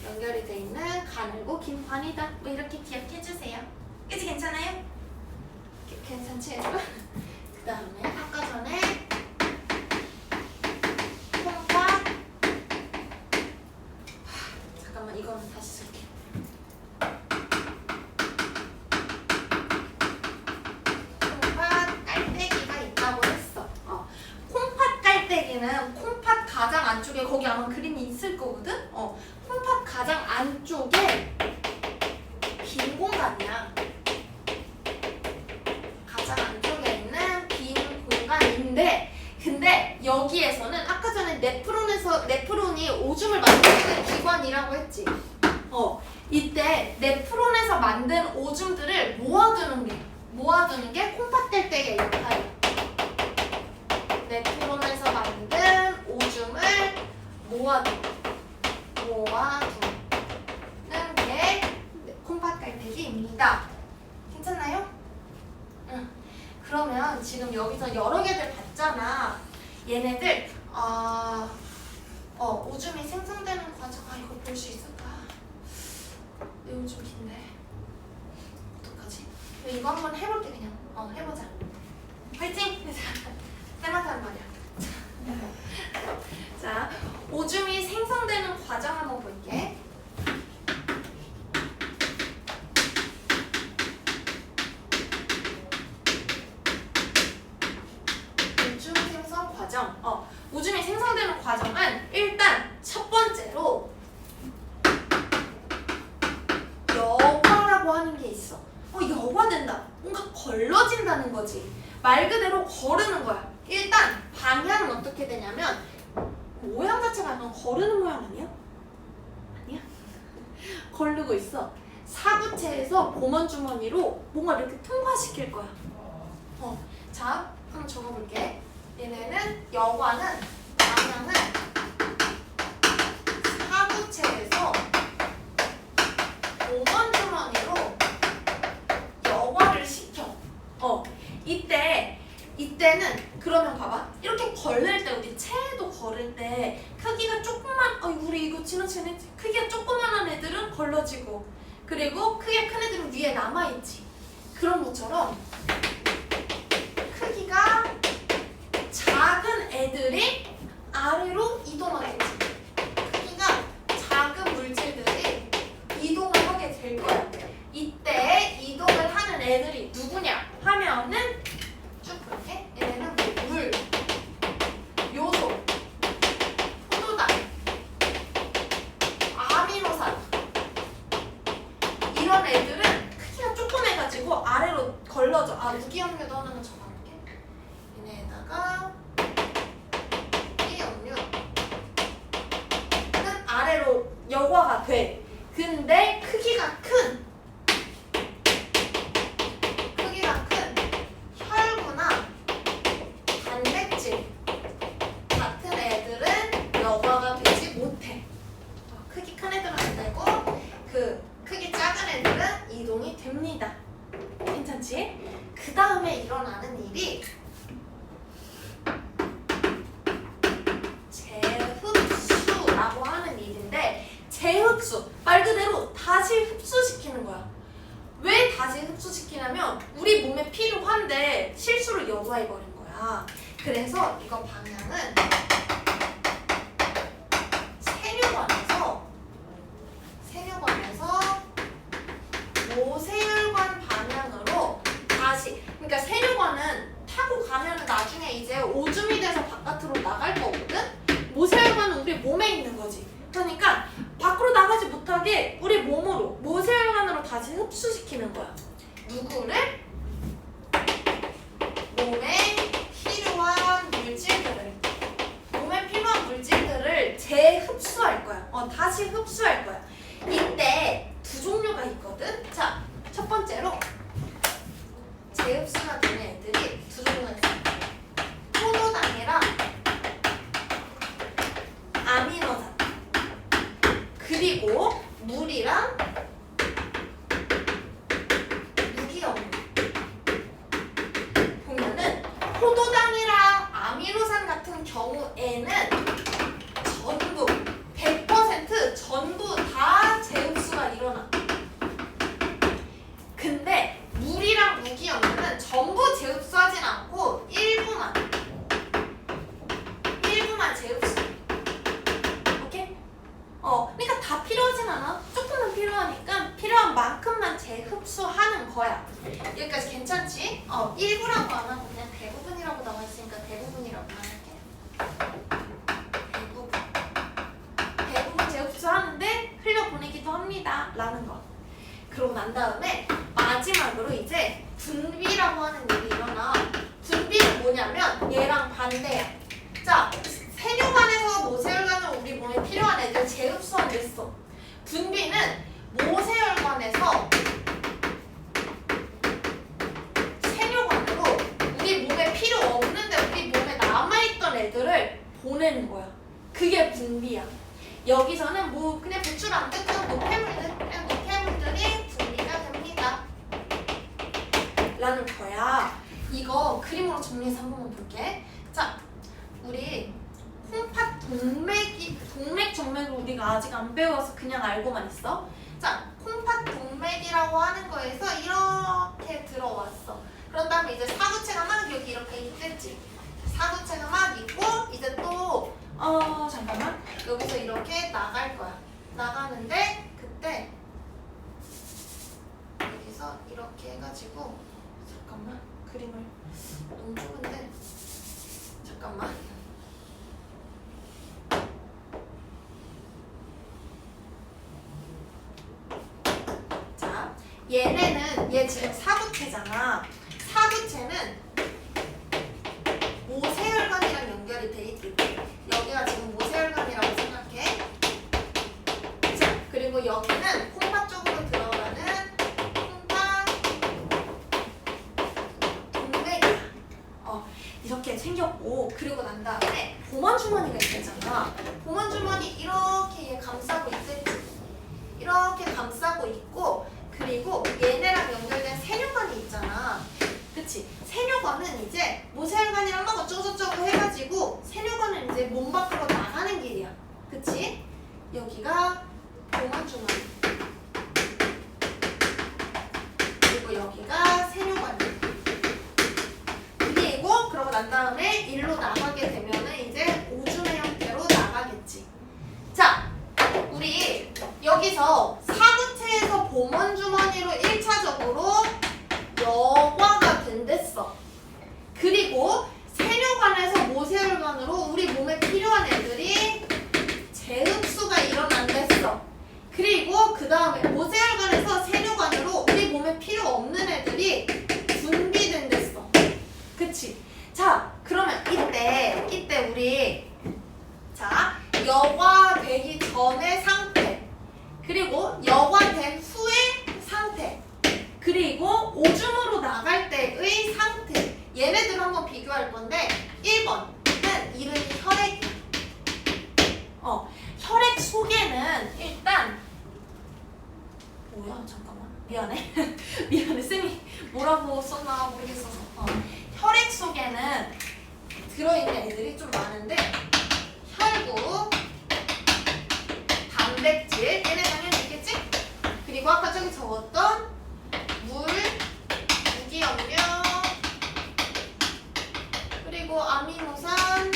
연결이 돼 있는 가늘고 긴 관이다. 뭐 이렇게 기억해 주세요. 그치 괜찮아요? 괜찮지? 그 다음에 아까 전에 콩팥 잠깐만 이거는 다시 쓸게. 콩팥 깔때기가 있다고 했어. 콩팥 깔때기는 콩팥 가장 안쪽에 거기 아마 그림이 있을 거거든? 콩팥 가장 안쪽에 빈 공간이야. 근데 여기에서는 아까 전에 네프론이 오줌을 만드는 기관이라고 했지. 이때 네프론에서 만든 오줌들을 모아두는 게 콩팥 깔때기의 역할이야. 네프론에서 만든 오줌을 모아두는 게 콩팥 깔때기입니다. 괜찮나요? 응. 그러면 지금 여기서 여러 개들 봤잖아. 얘네들 오줌이 생성되는 과정 이거 볼 수 있을까? 내용 좀 긴데 어떡하지? 이거 한번 해볼게 그냥. 해보자. 화이팅! 쌤한테 하는 말이야. 자, 오줌이 생성되는 과정 한번 볼게. 오줌이 생성되는 과정은 일단 첫 번째로 여과라고 하는 게 있어. 여과된다. 뭔가 걸러진다는 거지. 말 그대로 거르는 거야. 일단 방향은 어떻게 되냐면 모양 자체가 약간 거르는 모양 아니야? 아니야? 거르고 있어. 사구체에서 보먼주머니로 뭔가 이렇게 통과시킬 거야. 자, 한번 적어볼게. 얘네는 여과는 방향은 사구체에서 보먼주머니로 이때는 그러면 봐봐. 이렇게 걸릴 때 우리 채도 걸을 때 크기가 조그만 우리 이거 지나치네. 크기가 조그만한 애들은 걸러지고 그리고 크기가 큰 애들은 위에 남아있지. 그런 것처럼 크기가 작은 애들이 아래로 이동하겠지. 크기가 작은 물질들이 이동을 하게 될 거야. 이때 이동을 하는 애들이 누구냐 하면은 쭉 그렇게 얘네는 물, 요소, 포도당, 아미노산 이런 애들은 크기가 조그매가지고 아래로 걸러져. 무기염료도 하나만 적어볼게. 얘네에다가 무기염료는 아래로 여과가 돼. 근데 크기가 큰 혈구나 단백질 같은 애들은 여과가 되지 못해. 크기 큰 애들은 안 되고 그 크기 작은 애들은 이동이 됩니다. 괜찮지? 그 다음에 일어나는 일이 재흡수라고 하는 일인데, 재흡수 말 그대로 다시 흡수시키는 거야. 왜 다시 흡수시키냐면 우리 몸에 필요한데 실수로 여과해버린 거야. 그래서 이거 방향은 세류관에서 모세혈관 방향으로 다시, 그러니까 세류관은 타고 가면 나중에 이제 오줌이 돼서 바깥으로 나갈 거거든. 모세혈관은 우리 몸에 있는 거지. 그러니까 밖으로 나가지 못하게 우리 몸으로 모세혈관으로 다시 흡수시키는 거야. 누구를? 몸에 필요한 물질들을 재흡수할 거야. 다시 흡수할 거야. 이때 두 종류가 있거든. 자, 첫 번째로 재흡수가 되는 애들이 두 종류가 있어. 포도당이랑 아미노산, 그리고 물이랑 무기염료. 보면은 포도당이랑 아미노산 같은 경우에는 전부 100% 전부 다 재흡수가 일어나. 근데 물이랑 무기염료는 전부 재흡수하진 않고 일부만 재흡수. 오케이? 그러니까 다 필요하진 않아. 조금만 필요하니까 필요한 만큼만 재흡수하는 거야. 여기까지 괜찮지? 일부라고 안 하고 그냥 대부분이라고 나와 있으니까 대부분이라고만 할게. 대부분 재흡수하는데 흘려보내기도 합니다. 라는 거. 그러고 난 다음에 마지막으로 이제 분비라고 하는 일이 일어나. 분비는 뭐냐면 얘랑 반대야. 자, 세류관에서 모세혈관은 우리 몸에 필요한 애들 재흡수 안 됐어. 분비는 모세혈관에서 세류관으로 우리 몸에 필요 없는데 우리 몸에 남아있던 애들을 보내는 거야. 그게 분비야. 여기서는 그냥 배출 안 됐던 노폐물들이 분비가 됩니다. 라는 거야. 이거 그림으로 정리해서 한 번만 볼게. 자, 우리 콩팥 동맥 정맥을 우리가 아직 안 배워서 그냥 알고만 있어. 자, 콩팥 동맥이라고 하는 거에서 이렇게 들어왔어. 그런 다음에 이제 사구체가 막 여기 이렇게 있겠지. 사구체가 막 있고 이제 또 잠깐만, 여기서 이렇게 나갈 거야. 나가는데 그때 여기서 이렇게 해가지고, 잠깐만, 그림을 너무 좁은데, 잠깐만. 자, 얘 지금 사구체잖아. 사구체는 모세혈관이랑 연결이 돼 있을 때, 여기가 지금 모세혈관이라고 생각해. 자, 그리고 여기는 콩팥 쪽으로 들어가는 콩팥 동맥이야. 이렇게 생겼고, 그리고 난 다음에 보만주머니가 있잖아. 보만주머니 이렇게 얘 감싸고 있겠지. 이렇게 감싸고 있고, 그리고 얘네랑 연결된 세류관이 있잖아. 그치? 세류관은 이제 모세혈관이랑 막 어쩌고저쩌고 해가지고 세뇨관은 이제 몸 밖으로 나가는 길이야. 그치? 여기가 봉헌주머니. 그리고 여기가 세뇨관이야. 그리고 그러고 난 다음에 일로 나가게 되면은 이제 오줌의 형태로 나가겠지. 자, 우리 여기서 사구체에서 봉헌주머니로 1차적으로 여과가 된댔어. 그리고 세뇨관에서 모세혈관으로 우리 몸에 필요한 애들이 재흡수가 일어난댔어. 그리고 그 다음에 모세혈관에서 세뇨관으로 우리 몸에 필요 없는 애들이 분비된댔어. 그치? 자, 그러면 이때 우리 자, 여과되기 전의 상태, 그리고 여과된 후의 상태, 그리고 오줌으로 나갈 때의 상태, 얘네들 한번 비교할 건데 1번은 이름이 혈액. 혈액 속에는 일단 뭐야? 잠깐만. 미안해. 미안해. 쌤이 뭐라고 썼나 모르겠어서. 혈액 속에는 들어있는 애들이 좀 많은데 혈구, 단백질, 얘네 당연히 있겠지? 그리고 아까 저기 적었던 물, 무기염료, 그리고 아미노산,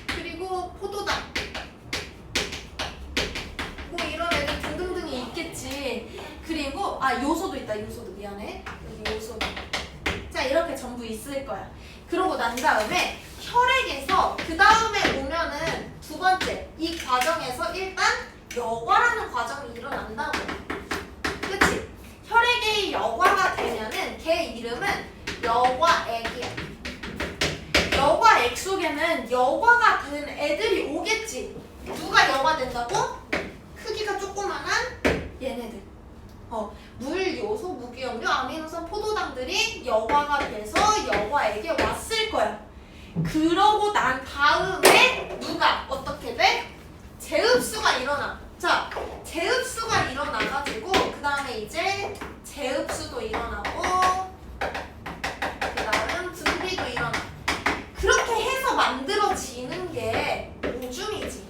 그리고 포도당, 뭐 이런 애들 등등등이 있겠지. 그리고 요소도 있다. 요소도 미안해. 여기 요소도. 자, 이렇게 전부 있을 거야. 그러고 난 다음에 혈액에서 그 다음에 오면은 두 번째 이 과정에서 일단 여과라는 과정이 일어난다고. 그치? 혈액이 여과가 되면은 걔 이름은 여과액이야. 여과액 속에는 여과가 된 애들이 오겠지. 누가 여과된다고? 크기가 조그만한 얘네들. 물, 요소, 무기염료, 아미노산, 포도당들이 여과가 돼서 여과액에 왔을 거야. 그러고 난 다음에 누가 어떻게 돼? 재흡수가 일어나. 자, 재흡수가 일어나가지고 그 다음에 이제 재흡수도 일어나고 그 다음 분비도 일어나. 그렇게 해서 만들어지는 게 오줌이지.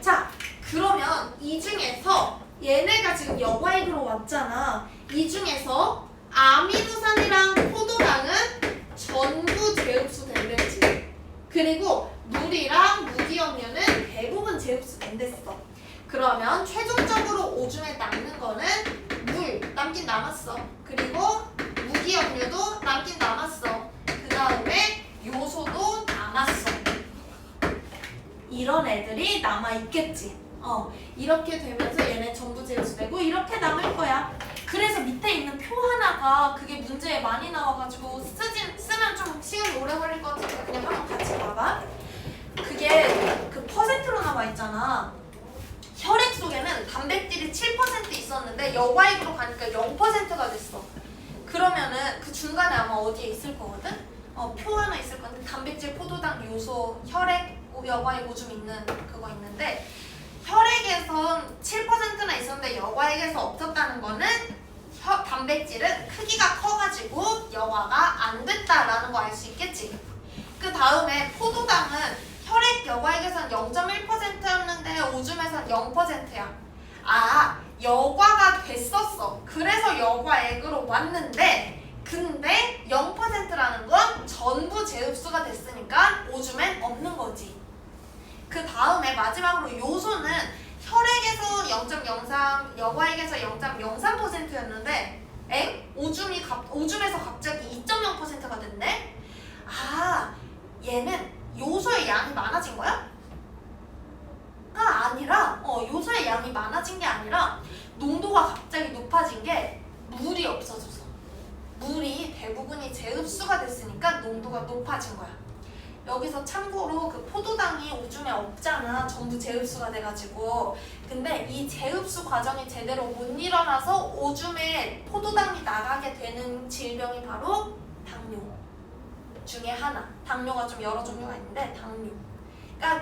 자, 그러면 이 중에서 얘네가 지금 여과액으로 왔잖아. 이 중에서 아미노산이랑 포도당은 전부 재흡수 된댔지. 그리고 물이랑 무기염료는 대부분 재흡수 된댔어. 그러면 최종적으로 오줌에 남는 거는 물 남긴 남았어. 그리고 무기염료도 남긴 남았어. 그 다음에 요소도 남았어. 이런 애들이 남아있겠지. 이렇게 되면서 얘네 전부 재흡수되고 이렇게 남을 거야. 그래서 밑에 있는 표 하나가 그게 문제에 많이 나와가지고 쓰면 좀 시간이 오래 걸릴 것 같으니까 그냥 한번 같이 봐봐. 그게 그 퍼센트로 나와 있잖아. 혈액 속에는 단백질이 7% 있었는데 여과액으로 가니까 0%가 됐어. 그러면은 그 중간에 아마 어디에 있을 거거든? 표 하나 있을 건데 단백질, 포도당, 요소, 혈액, 여과액, 오줌 있는 그거 있는데 혈액에선 7%나 있었는데 여과액에서 없었다는 거는 단백질은 크기가 커가지고 여과가 안 됐다라는 거 알 수 있겠지. 그 다음에 포도당은 혈액 여과액에선 0.1%였는데 오줌에선 0%야. 여과가 됐었어. 그래서 여과액으로 왔는데 근데 0%라는 건 전부 재흡수가 됐으니까 오줌엔 없는 거지. 그 다음에 마지막으로 요소는 혈액에서 0.03, 여과액에서 0.03%였는데 오줌에서 갑자기 2.0%가 됐네? 얘는 요소의 양이 많아진 거야? 아니라 요소의 양이 많아진 게 아니라 농도가 갑자기 높아진 게 물이 없어져서. 물이 대부분이 재흡수가 됐으니까 농도가 높아진 거야. 여기서 참고로 그 포도당이 오줌에 없잖아. 전부 재흡수가 돼가지고. 근데 이 재흡수 과정이 제대로 못 일어나서 오줌에 포도당이 나가게 되는 질병이 바로 당뇨 중에 하나. 당뇨가 좀 여러 종류가 있는데 당뇨.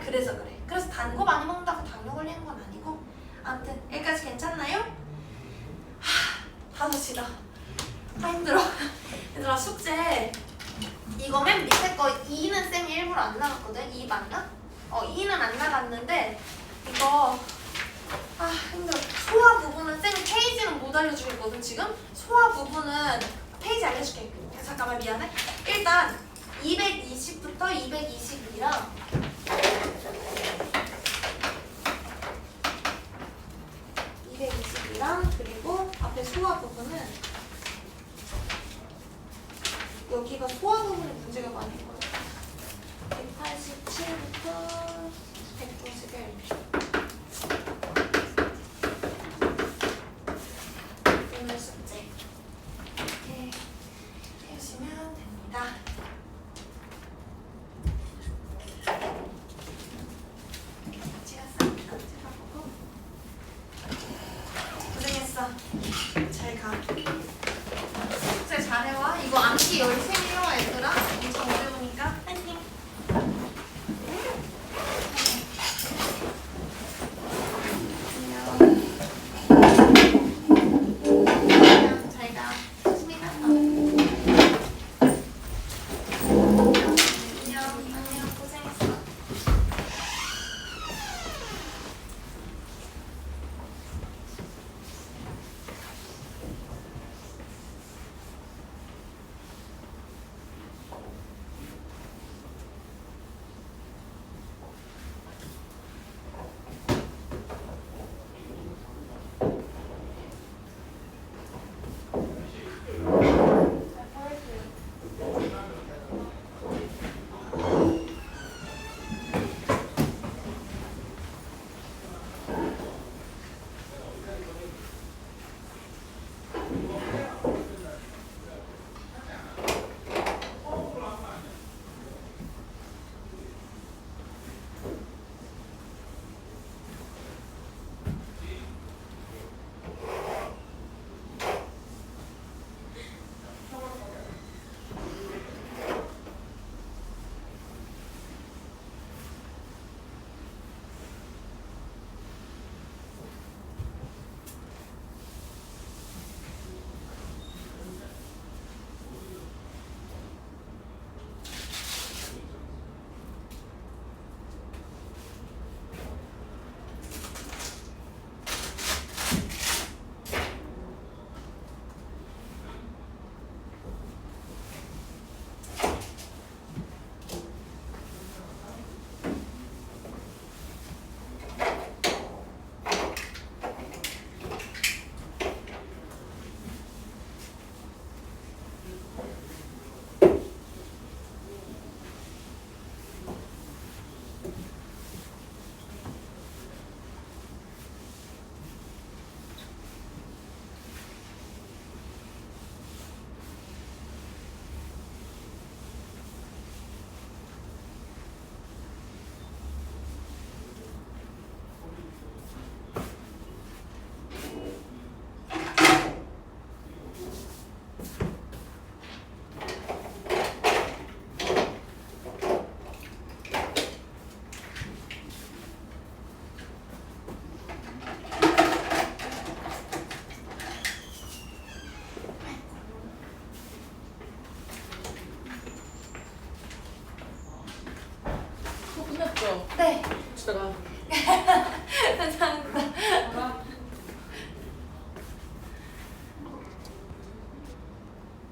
그래서 그래. 그래서 단 거 많이 먹는다고 당뇨 걸리는 건 아니고. 아무튼 여기까지 괜찮나요? 5시다. 힘들어. 얘들아 숙제 0으로 안 나갔거든. 2 맞나? 2는 안 나갔는데 이거 힘들어. 소화 부분은 쌤 페이지는 못 알려주겠거든 지금. 소화 부분은 페이지 알려줄게. 잠깐만 미안해. 일단 220부터 222랑 222랑 그리고 앞에 소화 부분은 여기가 소화 부분에 문제가 많이 있거든. 187부터 191 오늘 숙제 이렇게 해주시면 됩니다. 찍어보고 고생했어. 잘 가. 숙제 잘해와. 이거 암기 열심히 해와 얘들아. 엄청 어려우니까 파이팅. 안녕. 잘 가. 조심히 가. 안녕. 고생했어. 끝났죠? 네. 주다가 감사합니다.